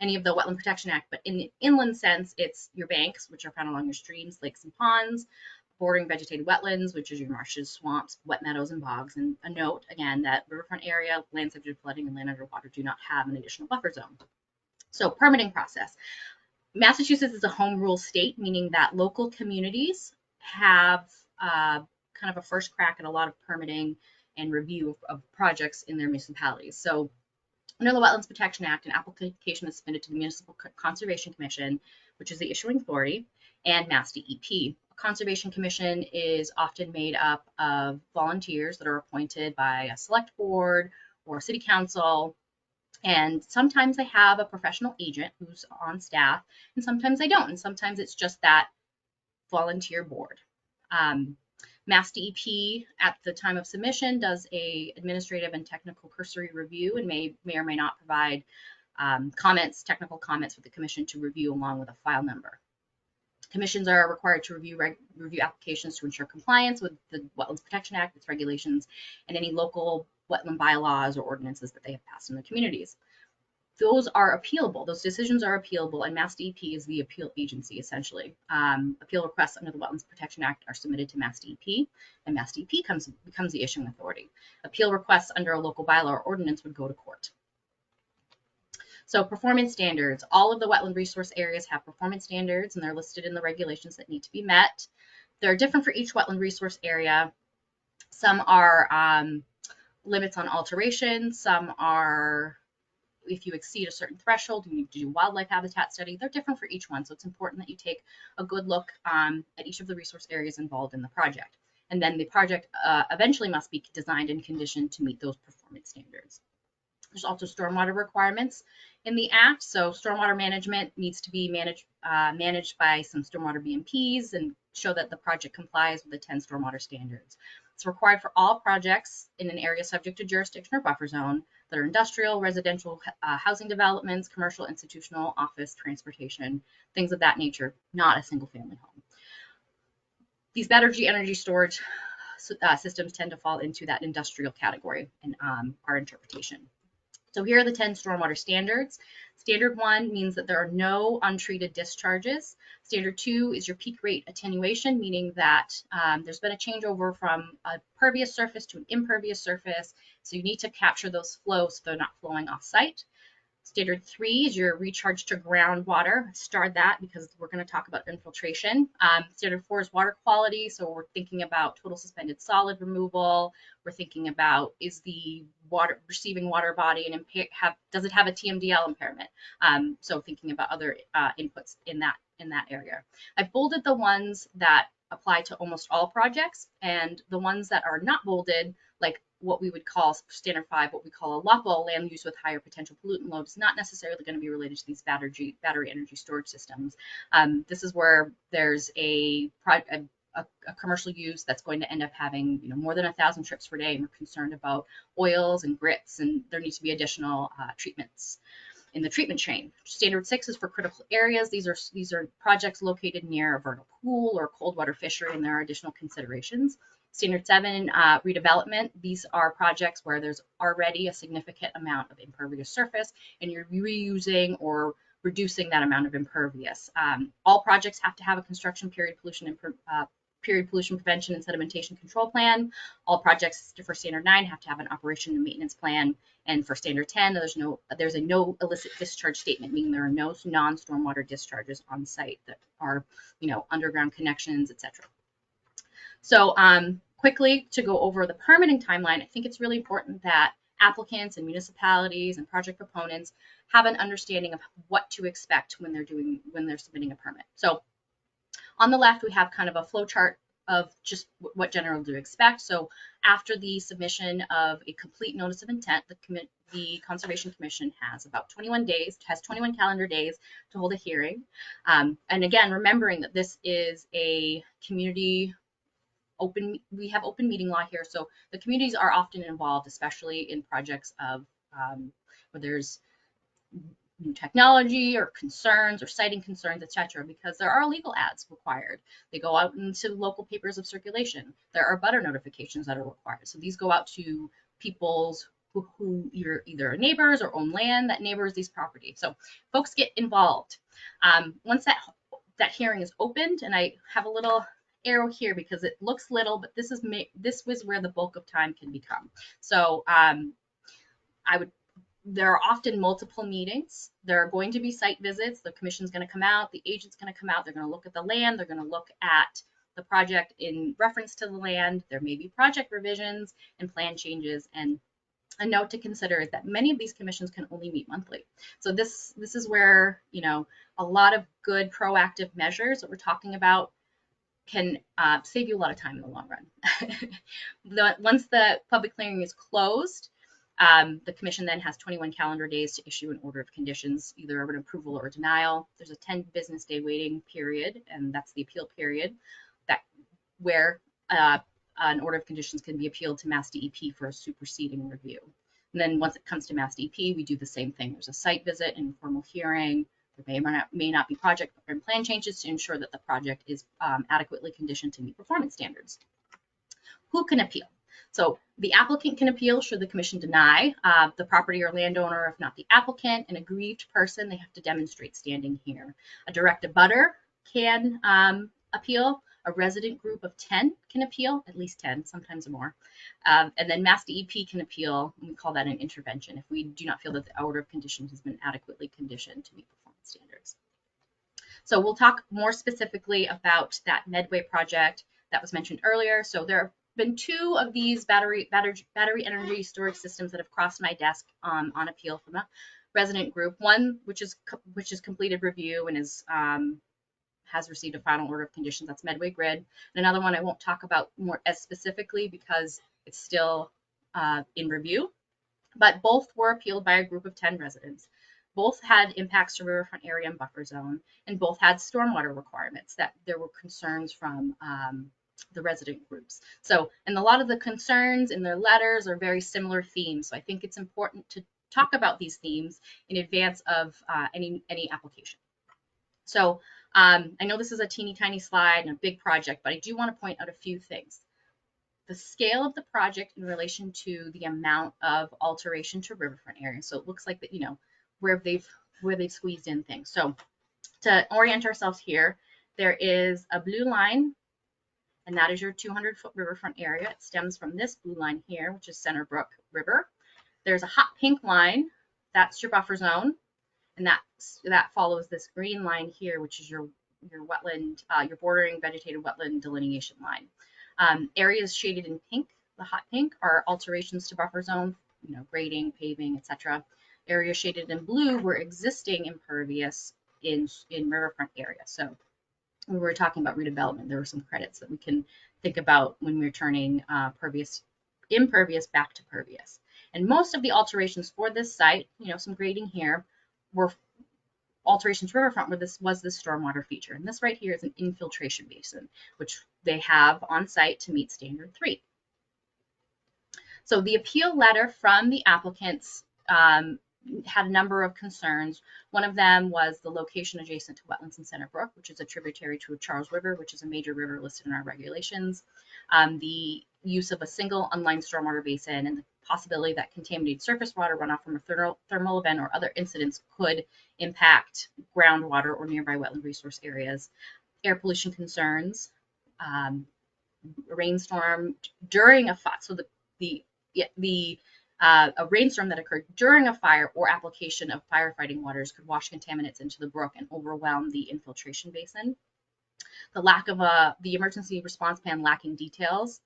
any of the Wetland Protection Act, but in the inland sense, it's your banks, which are found along your streams, lakes, and ponds, bordering vegetated wetlands, which is your marshes, swamps, wet meadows, and bogs. And a note, again, that riverfront area, land subject to flooding, and land underwater do not have an additional buffer zone. So permitting process. Massachusetts is a home rule state, meaning that local communities have kind of a first crack at a lot of permitting and review of projects in their municipalities. So under the Wetlands Protection Act, an application is submitted to the Municipal Conservation Commission, which is the issuing authority, and Mass DEP. A Conservation Commission is often made up of volunteers that are appointed by a select board or city council, and sometimes they have a professional agent who's on staff, and sometimes they don't, and sometimes it's just that volunteer board. Mass DEP at the time of submission does a administrative and technical cursory review and may or may not provide technical comments for the commission to review along with a file number. Commissions are required to review applications to ensure compliance with the Wetlands Protection Act, its regulations, and any local wetland bylaws or ordinances that they have passed in their communities. Those are appealable. Those decisions are appealable, and Mass DEP is the appeal agency, essentially. Appeal requests under the Wetlands Protection Act are submitted to Mass DEP, and Mass DEP becomes the issuing authority. Appeal requests under a local bylaw or ordinance would go to court. So performance standards. All of the wetland resource areas have performance standards, and they're listed in the regulations that need to be met. They're different for each wetland resource area. Some are limits on alteration. Some are, if you exceed a certain threshold, you need to do wildlife habitat study. They're different for each one, so it's important that you take a good look at each of the resource areas involved in the project. and then the project eventually must be designed and conditioned to meet those performance standards. There's also stormwater requirements in the Act. So stormwater management needs to be managed by some stormwater BMPs and show that the project complies with the 10 stormwater standards. It's required for all projects in an area subject to jurisdiction or buffer zone that are industrial, residential, housing developments, commercial, institutional, office, transportation, things of that nature, not a single family home. These battery energy storage systems tend to fall into that industrial category in our interpretation. So here are the 10 stormwater standards. Standard 1 means that there are no untreated discharges. Standard 2 is your peak rate attenuation, meaning that there's been a changeover from a pervious surface to an impervious surface. So you need to capture those flows so they're not flowing off site. Standard 3 is your recharge to groundwater. Starred that because we're going to talk about infiltration. Standard 4 is water quality. So we're thinking about total suspended solid removal. We're thinking about, is the water receiving water body and does it have a TMDL impairment? So thinking about other inputs in that area. I've bolded the ones that apply to almost all projects, and the ones that are not bolded, like what we would call standard 5, what we call a LUPO, land use with higher potential pollutant load, is not necessarily going to be related to these battery energy storage systems. This is where there's a commercial use that's going to end up having more than 1,000 trips per day, and we're concerned about oils and grits, and there needs to be additional treatments in the treatment chain. Standard 6 is for critical areas. These are projects located near a vernal pool or cold water fishery, and there are additional considerations. Standard 7, redevelopment. These are projects where there's already a significant amount of impervious surface, and you're reusing or reducing that amount of impervious. All projects have to have a construction period pollution prevention and sedimentation control plan. All projects for standard 9 have to have an operation and maintenance plan. And for standard 10, there's a no illicit discharge statement, meaning there are no non-stormwater discharges on site that are, underground connections, etc. So quickly to go over the permitting timeline, I think it's really important that applicants and municipalities and project proponents have an understanding of what to expect when they're submitting a permit. So on the left, we have kind of a flow chart of just what generally to expect. So after the submission of a complete notice of intent, the Conservation Commission has about 21 calendar days to hold a hearing. And again, remembering that this is a community we have open meeting law here. So the communities are often involved, especially in projects of where there's new technology or concerns or citing concerns, etc., because there are legal ads required. They go out into local papers of circulation. There are butter notifications that are required. So these go out to people's who either are neighbors or own land that neighbors these properties. So folks get involved. Once that hearing is opened, and I have a little arrow here because it looks little, but this was where the bulk of time can become. So there are often multiple meetings. There are going to be site visits. The commission's going to come out. The agent's going to come out. They're going to look at the land. They're going to look at the project in reference to the land. There may be project revisions and plan changes. And a note to consider is that many of these commissions can only meet monthly. So this is where a lot of good proactive measures that we're talking about can save you a lot of time in the long run. Once the public hearing is closed, the commission then has 21 calendar days to issue an order of conditions, either an approval or a denial. There's a 10 business day waiting period, and that's the appeal period, where an order of conditions can be appealed to Mass DEP for a superseding review. And then once it comes to Mass DEP, we do the same thing. There's a site visit and informal hearing. There may not be project and plan changes to ensure that the project is adequately conditioned to meet performance standards. Who can appeal? So the applicant can appeal should the commission deny. The property or landowner, if not the applicant, an aggrieved person, they have to demonstrate standing here. A direct abutter can appeal. A resident group of 10 can appeal, at least 10, sometimes more. And then Mass DEP can appeal, and we call that an intervention if we do not feel that the order of conditions has been adequately conditioned to meet performance standards. So we'll talk more specifically about that Medway project that was mentioned earlier. So there have been 2 of these battery energy storage systems that have crossed my desk on appeal from a resident group. One which is completed review and is has received a final order of conditions. That's Medway Grid. And another one I won't talk about more as specifically because it's still in review, but both were appealed by a group of 10 residents. Both had impacts to riverfront area and buffer zone, and both had stormwater requirements that there were concerns from the resident groups. So, and a lot of the concerns in their letters are very similar themes. So I think it's important to talk about these themes in advance of any application. So I know this is a teeny tiny slide and a big project, but I do want to point out a few things. The scale of the project in relation to the amount of alteration to riverfront area. So it looks like that, you know, where they've squeezed in things. So to orient ourselves here, there is a blue line, and that is your 200-foot riverfront area. It stems from this blue line here, which is Center Brook River. There's a hot pink line, that's your buffer zone, and that follows this green line here, which is your wetland, your bordering vegetated wetland delineation line. Areas shaded in pink, the hot pink, are alterations to buffer zone, you know, grading, paving, etc. Areas shaded in blue were existing impervious in riverfront area. So when we were talking about redevelopment, there were some credits that we can think about when we're turning impervious back to pervious. And most of the alterations for this site, you know, some grading here, were alterations to riverfront where this was the stormwater feature. And this right here is an infiltration basin, which they have on site to meet standard 3. So the appeal letter from the applicants had a number of concerns. One of them was the location adjacent to wetlands in Center Brook, which is a tributary to Charles River, which is a major river listed in our regulations. The use of a single unlined stormwater basin and the possibility that contaminated surface water runoff from a thermal event or other incidents could impact groundwater or nearby wetland resource areas. Air pollution concerns, a rainstorm during a fire. So a rainstorm that occurred during a fire or application of firefighting waters could wash contaminants into the brook and overwhelm the infiltration basin. The lack of the emergency response plan lacking details,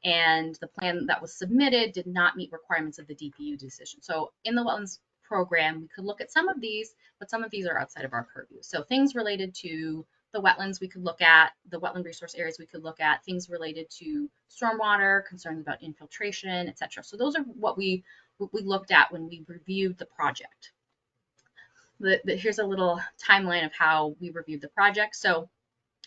and the plan that was submitted did not meet requirements of the DPU decision. So in the wetlands program, we could look at some of these, but some of these are outside of our purview. So things related to the wetlands we could look at, the wetland resource areas we could look at, things related to stormwater, concerns about infiltration, etc. So those are what we looked at when we reviewed the project. Here's a little timeline of how we reviewed the project. So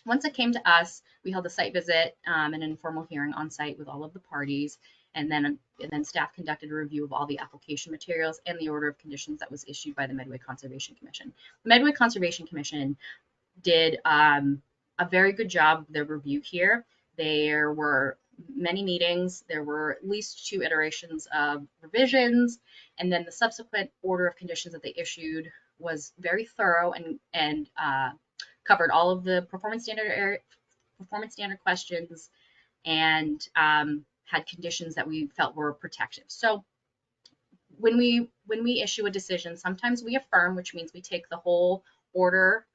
once it came to us, we held a site visit and an informal hearing on site with all of the parties, and then staff conducted a review of all the application materials and the order of conditions that was issued by the Medway Conservation Commission. The Medway Conservation Commission did a very good job of their review here. There were many meetings. There were at least 2 iterations of revisions, and then the subsequent order of conditions that they issued was very thorough and covered all of the performance standard questions and had conditions that we felt were protective. So when we issue a decision, sometimes we affirm, which means we take the whole order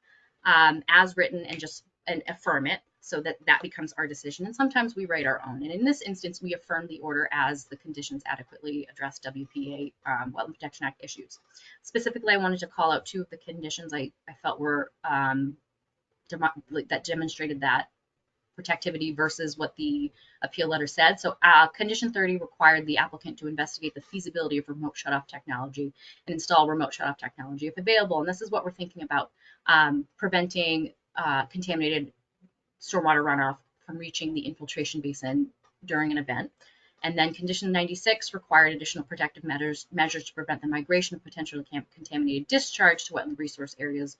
as written and affirm it, so that becomes our decision. And sometimes we write our own. And in this instance, we affirm the order as the conditions adequately address WPA Wetland Protection Act issues. Specifically, I wanted to call out 2 of the conditions I felt were that demonstrated that protectivity versus what the appeal letter said. So condition 30 required the applicant to investigate the feasibility of remote shutoff technology and install remote shutoff technology if available. And this is what we're thinking about, preventing contaminated stormwater runoff from reaching the infiltration basin during an event. And then condition 96 required additional protective measures to prevent the migration of potentially contaminated discharge to wetland resource areas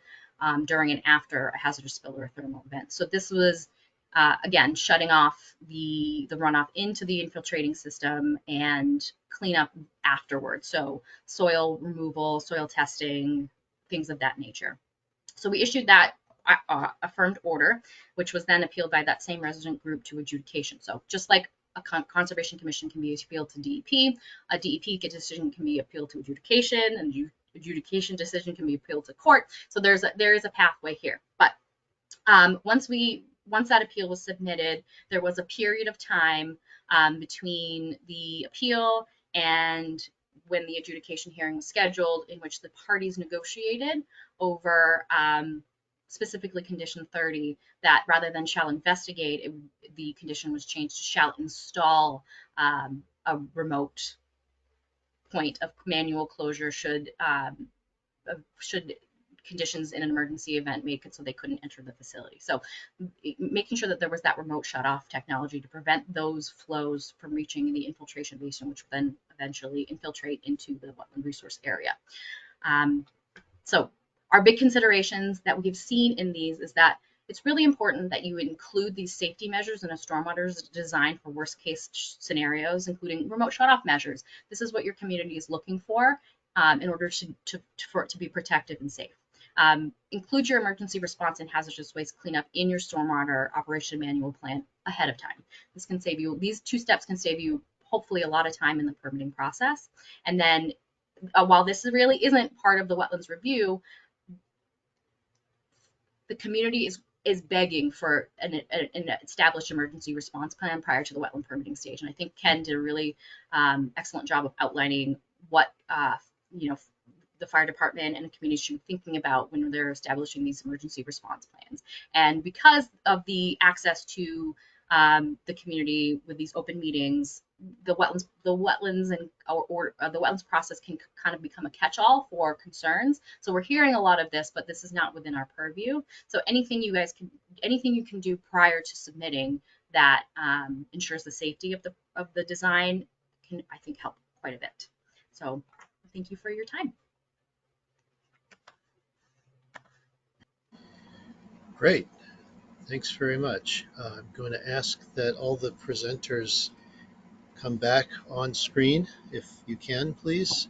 during and after a hazardous spill or a thermal event. So this was, again, shutting off the runoff into the infiltrating system and cleanup afterwards. So soil removal, soil testing, things of that nature. So we issued that affirmed order, which was then appealed by that same resident group to adjudication. So just like a conservation commission can be appealed to DEP, a DEP decision can be appealed to adjudication, and adjudication decision can be appealed to court. So there is a pathway here. But once that appeal was submitted, there was a period of time between the appeal and when the adjudication hearing was scheduled, in which the parties negotiated over specifically condition 30, that rather than shall investigate, the condition was changed to shall install a remote point of manual closure should conditions in an emergency event make it so they couldn't enter the facility. So making sure that there was that remote shut-off technology to prevent those flows from reaching the infiltration basin, which would then eventually infiltrate into the wetland resource area. So our big considerations that we've seen in these is that it's really important that you include these safety measures in a stormwater design for worst case scenarios, including remote shut-off measures. This is what your community is looking for in order for it to be protected and safe. Include your emergency response and hazardous waste cleanup in your stormwater operation manual plan ahead of time. This can save you, these 2 steps can save you hopefully a lot of time in the permitting process. And then while this really isn't part of the wetlands review, the community is begging for an established emergency response plan prior to the wetland permitting stage. And I think Ken did a really excellent job of outlining what the fire department and the community should be thinking about when they're establishing these emergency response plans. And because of the access to the community with these open meetings, the wetlands and the wetlands process can kind of become a catch-all for concerns. So we're hearing a lot of this, but this is not within our purview. So anything you can do prior to submitting that ensures the safety of the design can, I think, help quite a bit. So thank you for your time. Great. Thanks very much. I'm going to ask that all the presenters come back on screen if you can, please.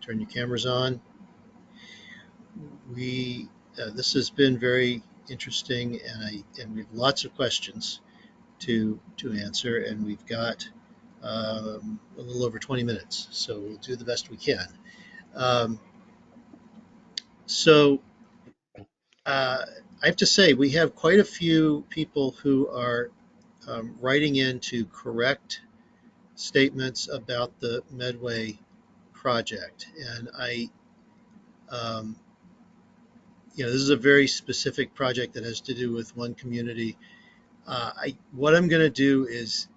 Turn your cameras on. This has been very interesting, and we have lots of questions to answer, and we've got a little over 20 minutes, so we'll do the best we can. I have to say, we have quite a few people who are writing in to correct statements about the Medway project. And this is a very specific project that has to do with one community. What I'm going to do is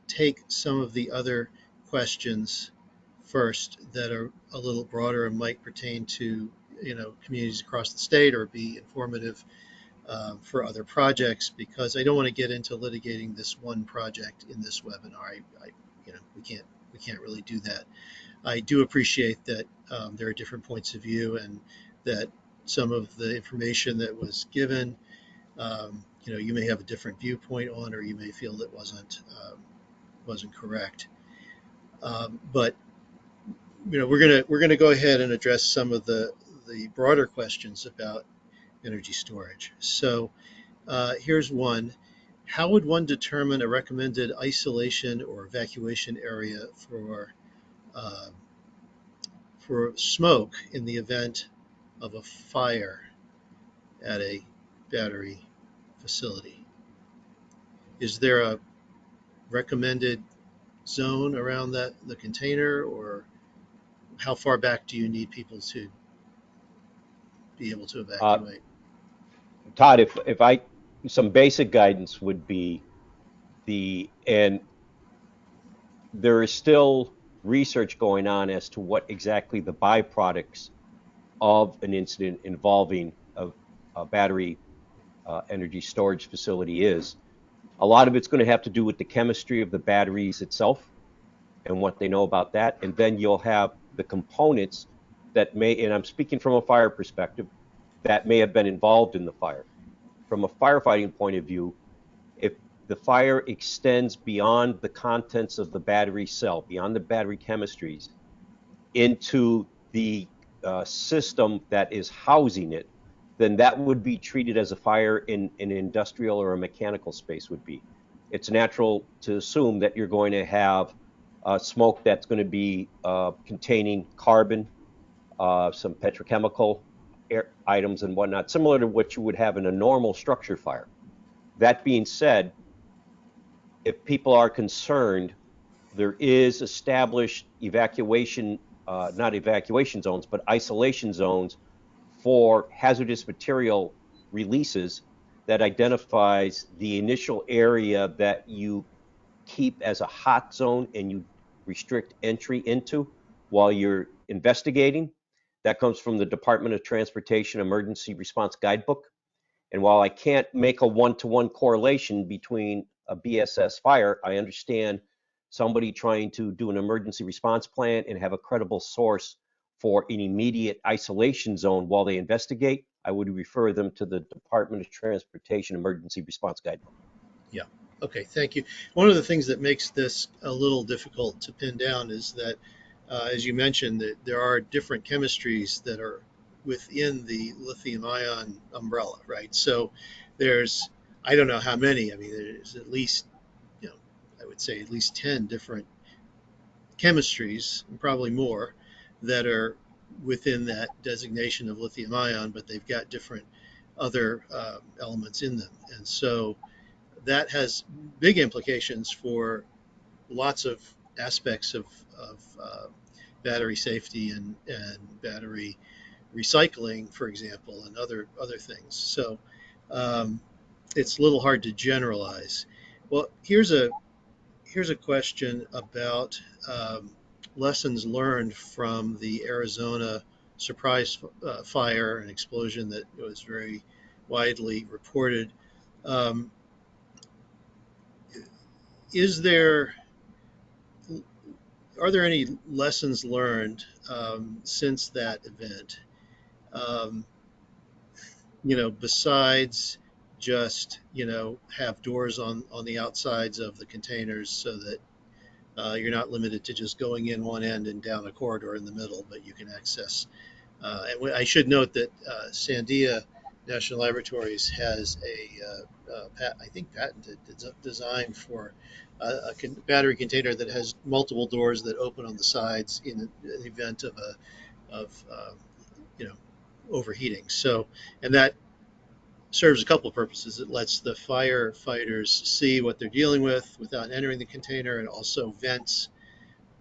take some of the other questions first that are a little broader and might pertain to communities across the state or be informative for other projects, because I don't want to get into litigating this one project in this webinar. We can't really do that. I do appreciate that there are different points of view, and that some of the information that was given, you may have a different viewpoint on, or you may feel that wasn't correct. But we're gonna go ahead and address some of the broader questions about energy storage. So here's one. How would one determine a recommended isolation or evacuation area for smoke in the event of a fire at a battery facility? Is there a recommended zone around the container, or how far back do you need people to be able to evacuate? Todd, some basic guidance would be and there is still research going on as to what exactly the byproducts of an incident involving a battery energy storage facility is. A lot of it's going to have to do with the chemistry of the batteries itself and what they know about that. And then you'll have the components that may, and I'm speaking from a fire perspective, that may have been involved in the fire. From a firefighting point of view, if the fire extends beyond the contents of the battery cell, beyond the battery chemistries, into the system that is housing it, then that would be treated as a fire in an industrial or a mechanical space would be. It's natural to assume that you're going to have smoke that's going to be containing carbon, some petrochemical items and whatnot, similar to what you would have in a normal structure fire. That being said, if people are concerned, there is established evacuation not evacuation zones, but isolation zones for hazardous material releases that identifies the initial area that you keep as a hot zone and you restrict entry into while you're investigating. That comes from the Department of Transportation Emergency Response Guidebook. And while I can't make a one-to-one correlation between a BSS fire, I understand somebody trying to do an emergency response plan and have a credible source for an immediate isolation zone while they investigate. I would refer them to the Department of Transportation Emergency Response Guidebook. Yeah. Okay. Thank you. One of the things that makes this a little difficult to pin down is that, as you mentioned, that there are different chemistries that are within the lithium-ion umbrella, right? So there's, I don't know how many. I mean, there's at least, you know, I would say at least 10 different chemistries, and probably more, that are within that designation of lithium-ion, but they've got different other elements in them, and so that has big implications for lots of aspects of battery safety and battery recycling, for example, and other things. So it's a little hard to generalize. Well, here's a question about lessons learned from the Arizona surprise fire and explosion that was very widely reported. Um, is there Are there any lessons learned since that event? Um, besides just have doors on the outsides of the containers so that you're not limited to just going in one end and down a corridor in the middle, but you can access. And I should note that Sandia National Laboratories has I think, patented design for a battery container that has multiple doors that open on the sides in the event of you know overheating. So, and that serves a couple of purposes. It lets the firefighters see what they're dealing with without entering the container, and also vents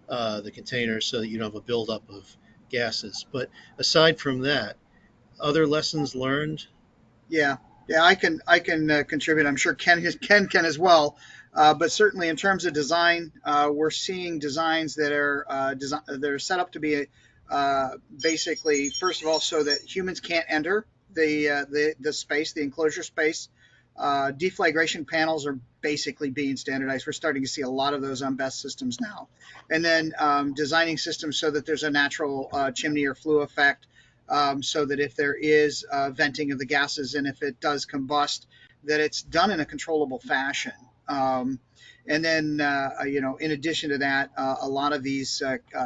the container so that you don't have a buildup of gases. But aside from that, other lessons learned? Yeah, yeah, I can contribute. I'm sure Ken can as well. But certainly in terms of design, we're seeing designs that are that are set up to be basically, first of all, so that humans can't enter the space, the enclosure space. Deflagration panels are basically being standardized. We're starting to see a lot of those on BESS systems now. And then designing systems so that there's a natural chimney or flue effect, so that if there is venting of the gases and if it does combust, that it's done in a controllable fashion. And then, in addition to that, a lot of these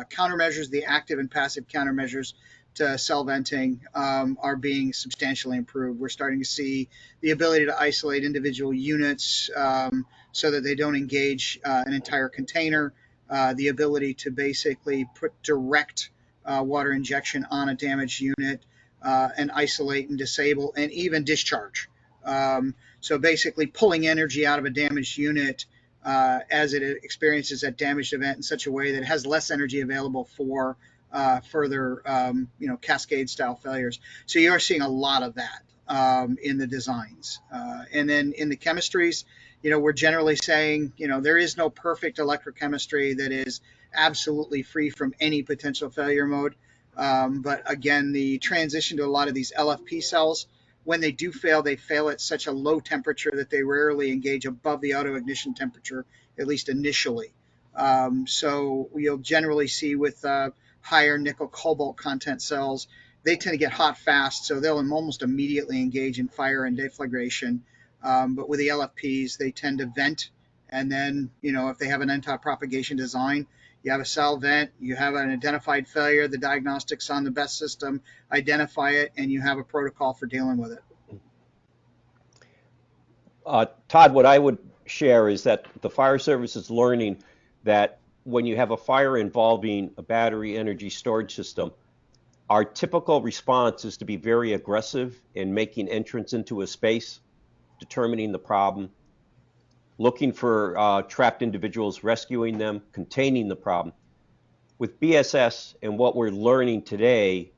countermeasures, the active and passive countermeasures to cell venting, are being substantially improved. We're starting to see the ability to isolate individual units so that they don't engage an entire container, the ability to basically put direct water injection on a damaged unit, and isolate and disable and even discharge. So basically pulling energy out of a damaged unit as it experiences that damaged event in such a way that it has less energy available for further, cascade style failures. So you are seeing a lot of that in the designs. And then in the chemistries, we're generally saying, there is no perfect electrochemistry that is absolutely free from any potential failure mode. But again, the transition to a lot of these LFP cells, when they do fail, they fail at such a low temperature that they rarely engage above the auto ignition temperature, at least initially. So you'll generally see with higher nickel cobalt content cells, they tend to get hot fast, so they'll almost immediately engage in fire and deflagration. But with the LFPs, they tend to vent, and then, if they have an anti-propagation design, you have a cell vent, you have an identified failure, the diagnostics on the BESS system identify it, and you have a protocol for dealing with it. Todd, what I would share is that the fire service is learning that when you have a fire involving a battery energy storage system, our typical response is to be very aggressive in making entrance into a space, determining the problem, looking for trapped individuals, rescuing them, containing the problem. with BSS and what we're learning today,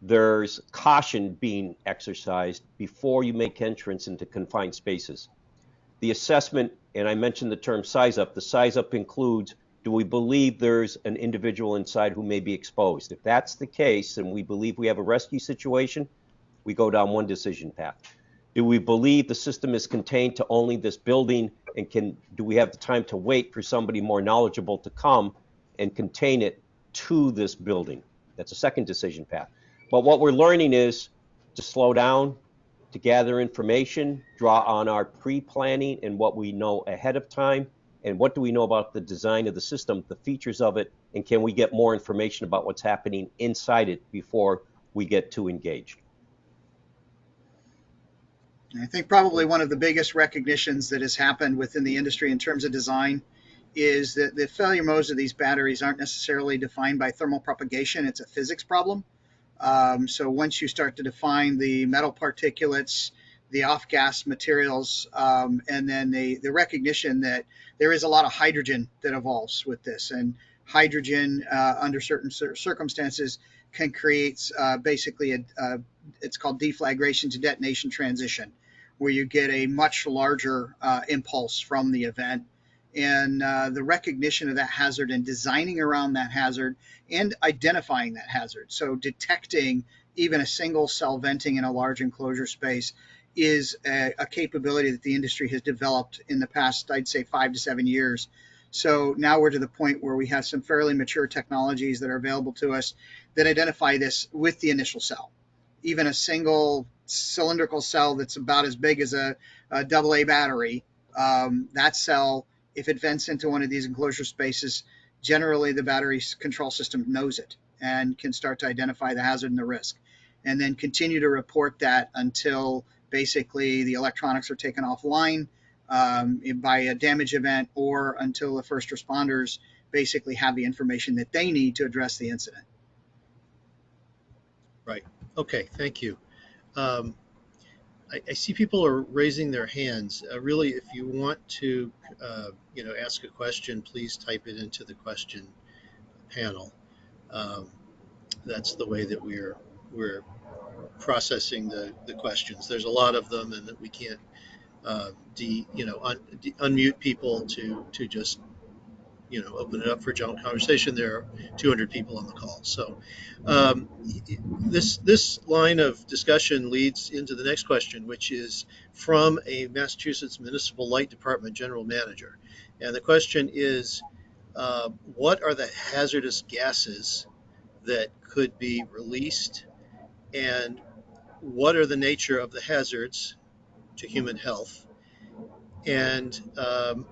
there's caution being exercised before you make entrance into confined spaces. The assessment, and I mentioned the term size up, the size up includes, do we believe there's an individual inside who may be exposed? If that's the case, and we believe we have a rescue situation, we go down one decision path. Do we believe the system is contained to only this building, and do we have the time to wait for somebody more knowledgeable to come and contain it to this building? That's a second decision path. But what we're learning is to slow down, to gather information, draw on our pre-planning and what we know ahead of time, and what do we know about the design of the system, the features of it, and can we get more information about what's happening inside it before we get too engaged. I think probably one of the biggest recognitions that has happened within the industry in terms of design is that the failure modes of these batteries aren't necessarily defined by thermal propagation. It's a physics problem. So once you start to define the metal particulates, the off-gas materials, and then the recognition that there is a lot of hydrogen that evolves with this, and hydrogen under certain circumstances can create basically it's called deflagration to detonation transition, where you get a much larger impulse from the event. And the recognition of that hazard and designing around that hazard and identifying that hazard. So detecting even a single cell venting in a large enclosure space is a capability that the industry has developed in the past, I'd say 5 to 7 years. So now we're to the point where we have some fairly mature technologies that are available to us that identify this with the initial cell. Even a single cylindrical cell that's about as big as a AA battery, that cell, if it vents into one of these enclosure spaces, generally the battery control system knows it and can start to identify the hazard and the risk, and then continue to report that until basically the electronics are taken offline by a damage event, or until the first responders basically have the information that they need to address the incident. Right. Okay. Thank you. I see people are raising their hands. Really, if you want to, ask a question, please type it into the question panel. That's the way that we're processing the questions. There's a lot of them, and that we can't unmute people to just open it up for general conversation. There are 200 people on the call. So this line of discussion leads into the next question, which is from a Massachusetts Municipal Light Department General Manager. And the question is, what are the hazardous gases that could be released, and what are the nature of the hazards to human health? And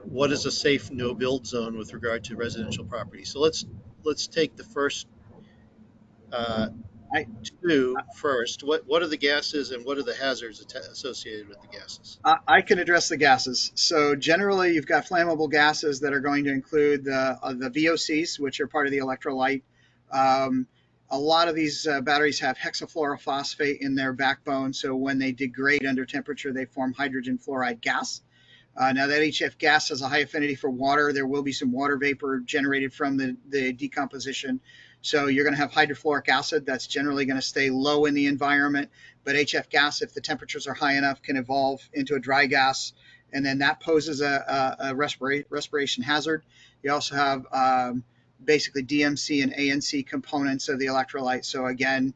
what is a safe no-build zone with regard to residential property? So let's take the first two first. What are the gases, and what are the hazards associated with the gases? I can address the gases. So generally, you've got flammable gases that are going to include the VOCs, which are part of the electrolyte. A lot of these batteries have hexafluorophosphate in their backbone, so when they degrade under temperature, they form hydrogen fluoride gas. Now that HF gas has a high affinity for water, there will be some water vapor generated from the decomposition. So you're going to have hydrofluoric acid that's generally going to stay low in the environment, but HF gas, if the temperatures are high enough, can evolve into a dry gas, and then that poses a respiration hazard. You also have basically DMC and ANC components of the electrolyte. So again,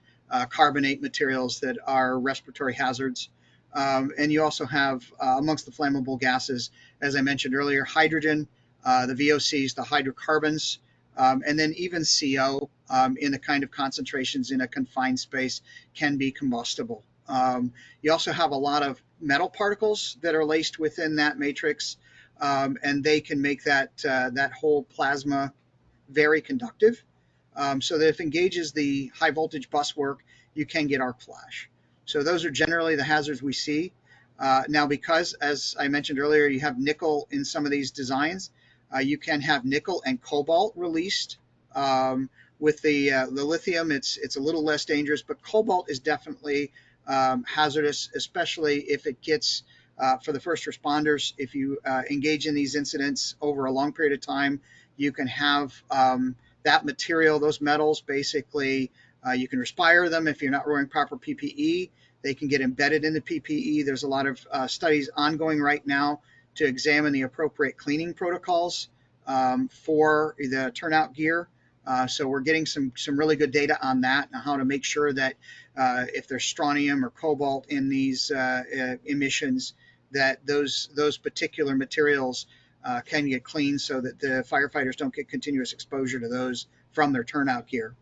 carbonate materials that are respiratory hazards. And you also have, amongst the flammable gases, as I mentioned earlier, hydrogen, the VOCs, the hydrocarbons, and then even CO in the kind of concentrations in a confined space can be combustible. You also have a lot of metal particles that are laced within that matrix, and they can make that whole plasma very conductive, so that if it engages the high voltage bus work, you can get arc flash. So those are generally the hazards we see. Now, because, as I mentioned earlier, you have nickel in some of these designs, you can have nickel and cobalt released. With the lithium, it's a little less dangerous, but cobalt is definitely hazardous, especially if it gets, for the first responders, if you engage in these incidents over a long period of time, you can have that material, those metals, basically, you can respire them if you're not wearing proper PPE. They can get embedded in the PPE. There's a lot of studies ongoing right now to examine the appropriate cleaning protocols for the turnout gear. So we're getting some really good data on that and how to make sure that if there's strontium or cobalt in these emissions, that those particular materials can get cleaned so that the firefighters don't get continuous exposure to those from their turnout gear.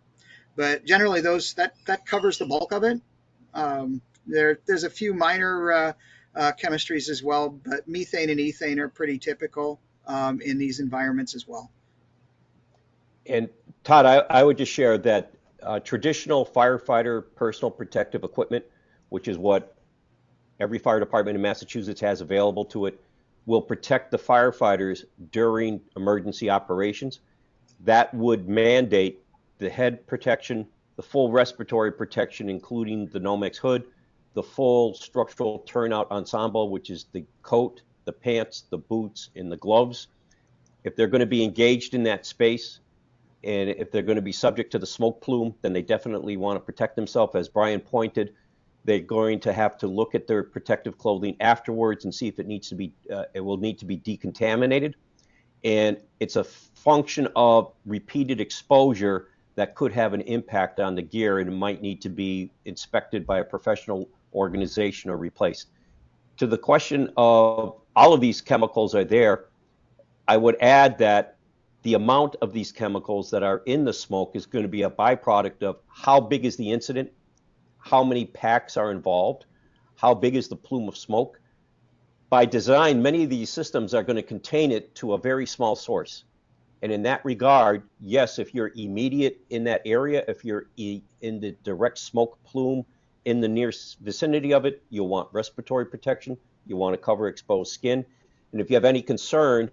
But generally, that covers the bulk of it. There's a few minor chemistries as well, but methane and ethane are pretty typical in these environments as well. And Todd, I would just share that traditional firefighter personal protective equipment, which is what every fire department in Massachusetts has available to it, will protect the firefighters during emergency operations. That would mandate the head protection, the full respiratory protection, including the Nomex hood, the full structural turnout ensemble, which is the coat, the pants, the boots, and the gloves. If they're going to be engaged in that space, and if they're going to be subject to the smoke plume, then they definitely want to protect themselves. As Brian pointed, they're going to have to look at their protective clothing afterwards and see if it needs to be, it will need to be decontaminated. And it's a function of repeated exposure that could have an impact on the gear, and it might need to be inspected by a professional organization or replaced. To the question of all of these chemicals are there, I would add that the amount of these chemicals that are in the smoke is going to be a byproduct of how big is the incident, how many packs are involved, how big is the plume of smoke. By design, many of these systems are going to contain it to a very small source. And in that regard, yes, if you're immediate in that area, if you're in the direct smoke plume in the near vicinity of it, you'll want respiratory protection. You want to cover exposed skin. And if you have any concern,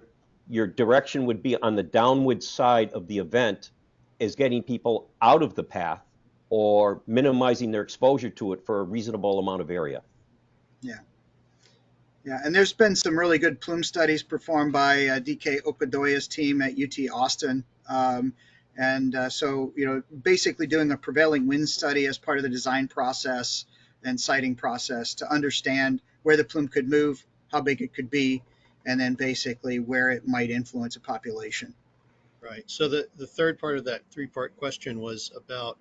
your direction would be on the downward side of the event is getting people out of the path or minimizing their exposure to it for a reasonable amount of area. Yeah. Yeah, and there's been some really good plume studies performed by DK Okadoya's team at UT Austin. So, basically doing a prevailing wind study as part of the design process and siting process to understand where the plume could move, how big it could be, and then basically where it might influence a population. Right. So the third part of that three-part question was about,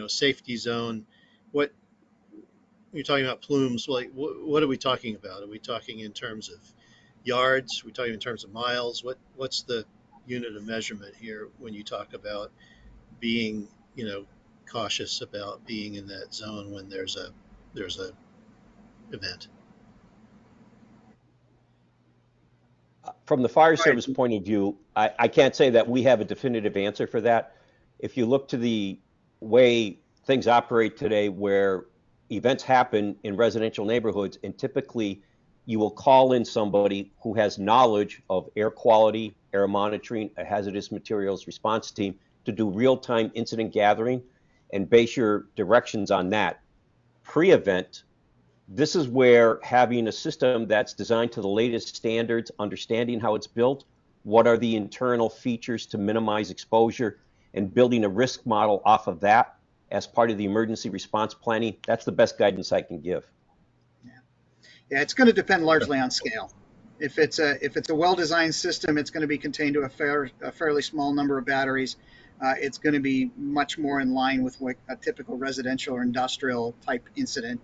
safety zone. What you're talking about plumes, like what are we talking about? Are we talking in terms of yards? Are we talking in terms of miles? What's the unit of measurement here when you talk about being, cautious about being in that zone when there's a event? From the fire service point of view, I can't say that we have a definitive answer for that. If you look to the way things operate today, where events happen in residential neighborhoods, and typically you will call in somebody who has knowledge of air quality, air monitoring, a hazardous materials response team to do real-time incident gathering and base your directions on that. Pre-event, this is where having a system that's designed to the latest standards, understanding how it's built, what are the internal features to minimize exposure, and building a risk model off of that as part of the emergency response planning, that's the best guidance I can give. Yeah, it's going to depend largely on scale. If it's a well-designed system, it's going to be contained to a fairly small number of batteries. It's going to be much more in line with what a typical residential or industrial type incident.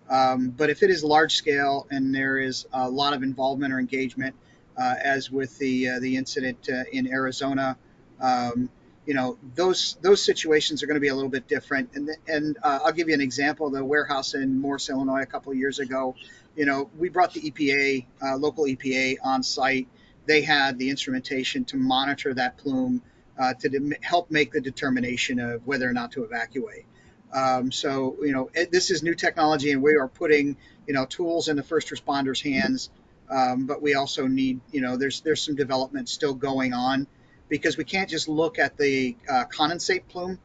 But if it is large scale and there is a lot of involvement or engagement, as with the incident in Arizona, those situations are going to be a little bit different. And I'll give you an example. The warehouse in Morris, Illinois, a couple of years ago, we brought the EPA, local EPA, on site. They had the instrumentation to monitor that plume to help make the determination of whether or not to evacuate. This is new technology, and we are putting, tools in the first responders' hands. But we also need, there's some development still going on, because we can't just look at the condensate plume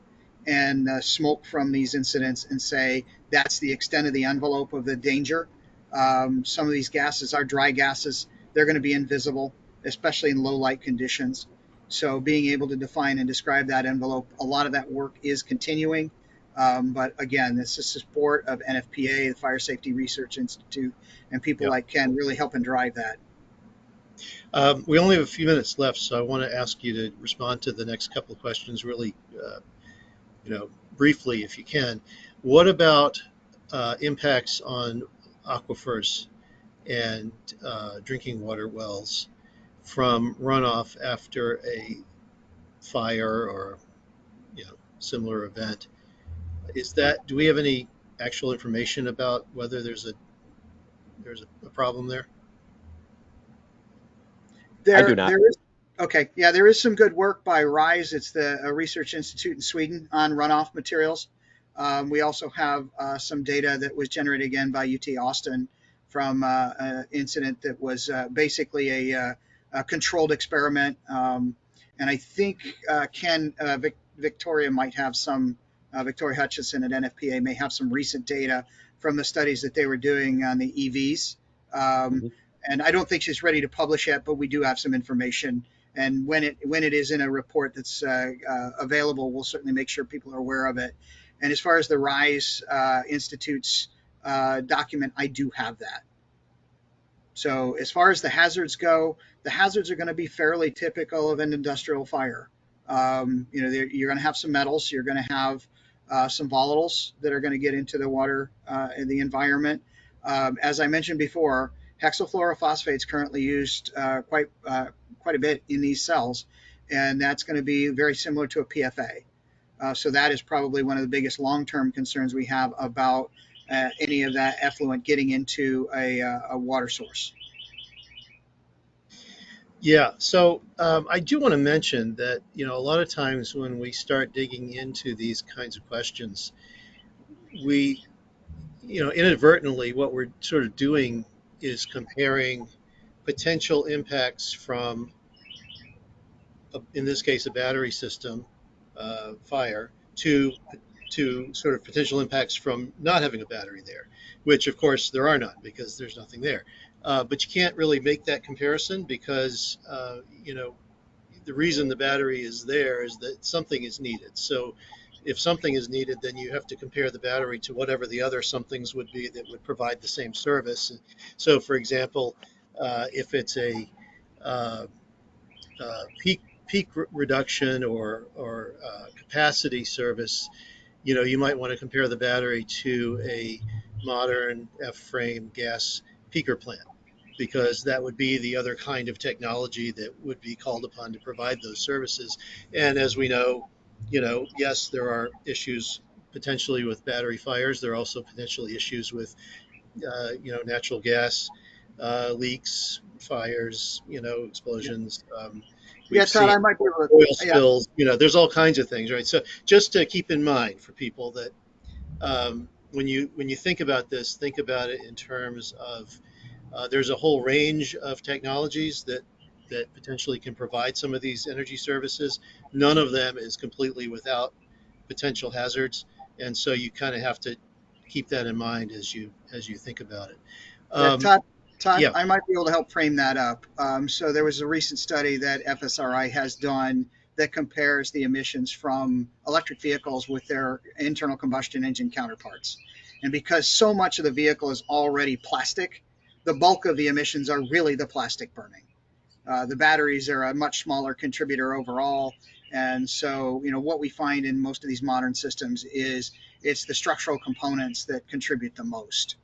and smoke from these incidents and say that's the extent of the envelope of the danger. Some of these gases are dry gases. They're going to be invisible, especially in low light conditions. So being able to define and describe that envelope, a lot of that work is continuing. But again, this is support of NFPA, the Fire Safety Research Institute, and people Yeah. like Ken really helping drive that. We only have a few minutes left, so I want to ask you to respond to the next couple of questions really, briefly, if you can. What about impacts on aquifers and drinking water wells from runoff after a fire or similar event? Do we have any actual information about whether there's a problem there? I do There not. is okay, yeah, there is some good work by RISE. It's the research institute in Sweden on runoff materials. We also have some data that was generated again by UT Austin from an incident that was basically a controlled experiment. And I think Ken Victoria might have some. Victoria Hutchison at NFPA may have some recent data from the studies that they were doing on the EVs. Um, Mhm. and I don't think she's ready to publish yet, but we do have some information. And when it is in a report that's available, we'll certainly make sure people are aware of it. And as far as the RISE Institute's document, I do have that. So as far as the hazards go, the hazards are going to be fairly typical of an industrial fire. You're going to have some metals. You're going to have some volatiles that are going to get into the water in the environment. As I mentioned before, hexafluorophosphate is currently used quite a bit in these cells, and that's going to be very similar to a PFA. So that is probably one of the biggest long-term concerns we have about any of that effluent getting into a water source. Yeah, so I do want to mention that a lot of times when we start digging into these kinds of questions, we inadvertently what we're sort of doing is comparing potential impacts from in this case, a battery system fire to sort of potential impacts from not having a battery there, which of course there are none because there's nothing there. But you can't really make that comparison because the reason the battery is there is that something is needed. So if something is needed, then you have to compare the battery to whatever the other somethings would be that would provide the same service. So, for example, if it's a uh, peak reduction or capacity service, you might want to compare the battery to a modern F-frame gas peaker plant because that would be the other kind of technology that would be called upon to provide those services. And as we know, yes, there are issues potentially with battery fires. There are also potentially issues with natural gas leaks, fires, explosions. Yeah, We've Todd, seen I might be able oil to. Yeah, spills. There's all kinds of things, right? So just to keep in mind for people that when you think about this, think about it in terms of there's a whole range of technologies that potentially can provide some of these energy services. None of them is completely without potential hazards, and so you kind of have to keep that in mind as you think about it. yeah, Um, Todd, yeah, I might be able to help frame that up. So there was a recent study that FSRI has done that compares the emissions from electric vehicles with their internal combustion engine counterparts. And because so much of the vehicle is already plastic, the bulk of the emissions are really the plastic burning. The batteries are a much smaller contributor overall. And so, what we find in most of these modern systems is it's the structural components that contribute the most.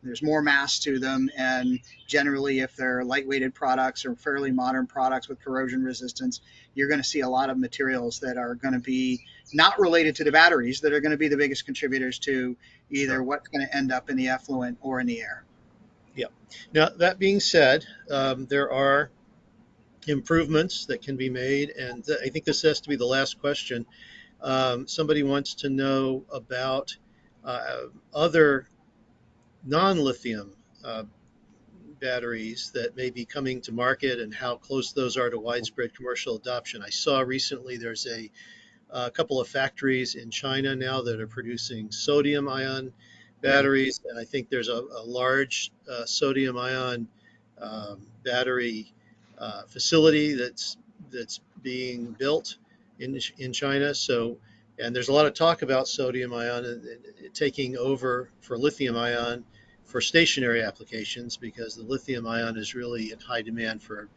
There's more mass to them, and generally, if they're lightweighted products or fairly modern products with corrosion resistance, you're going to see a lot of materials that are going to be not related to the batteries that are going to be the biggest contributors to either sure. what's going to end up in the effluent or in the air. Yeah. Now, that being said, there are improvements that can be made, and I think this has to be the last question. Somebody wants to know about other non-lithium batteries that may be coming to market and how close those are to widespread commercial adoption. I saw recently there's a couple of factories in China now that are producing sodium-ion batteries, and I think there's a large sodium-ion battery facility that's being built in China. So, and there's a lot of talk about sodium ion and taking over for lithium ion for stationary applications, because the lithium ion is really in high demand for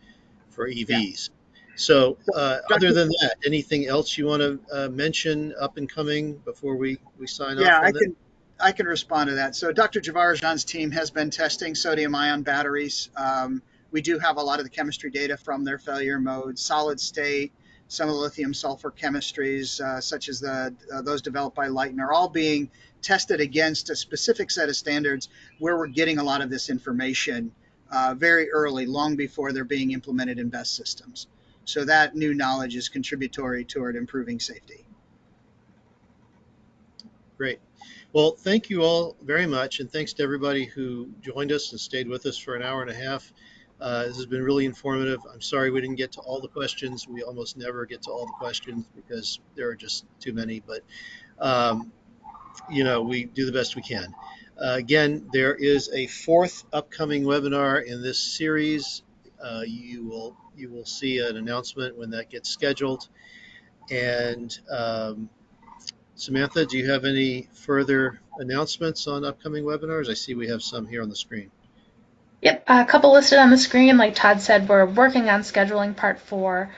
Yeah. EVs. So, So, other Dr. than that, anything else you want to mention up and coming before we sign Yeah, off on that? I can respond to that. So Dr. Javarajan's team has been testing sodium ion batteries. We do have a lot of the chemistry data from their failure modes, solid state, some of the lithium sulfur chemistries, such as those developed by Lighten, are all being tested against a specific set of standards where we're getting a lot of this information very early, long before they're being implemented in BESS systems. So that new knowledge is contributory toward improving safety. Great. Well, thank you all very much, and thanks to everybody who joined us and stayed with us for an hour and a half. This has been really informative. I'm sorry we didn't get to all the questions. We almost never get to all the questions because there are just too many, but um, we do the best we can. Again, there is a fourth upcoming webinar in this series. You will see an announcement when that gets scheduled. And Samantha, do you have any further announcements on upcoming webinars? I see we have some here on the screen. Yep, a couple listed on the screen. Like Todd said, we're working on scheduling part 4.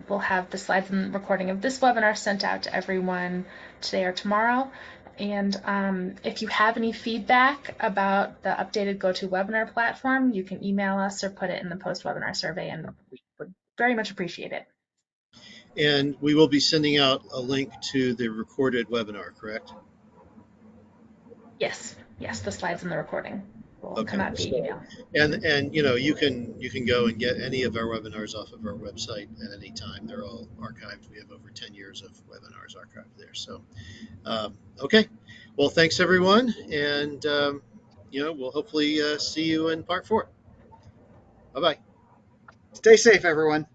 We'll have the slides and recording of this webinar sent out to everyone today or tomorrow. And if you have any feedback about the updated GoToWebinar platform, you can email us or put it in the post-webinar survey, and we would very much appreciate it. And we will be sending out a link to the recorded webinar, correct? Yes, the slides and the recording will Okay. come out via email. And you can go and get any of our webinars off of our website at any time. They're all archived. We have over 10 years of webinars archived there. So, okay. Well, thanks everyone, and we'll hopefully see you in part 4. Bye bye. Stay safe, everyone.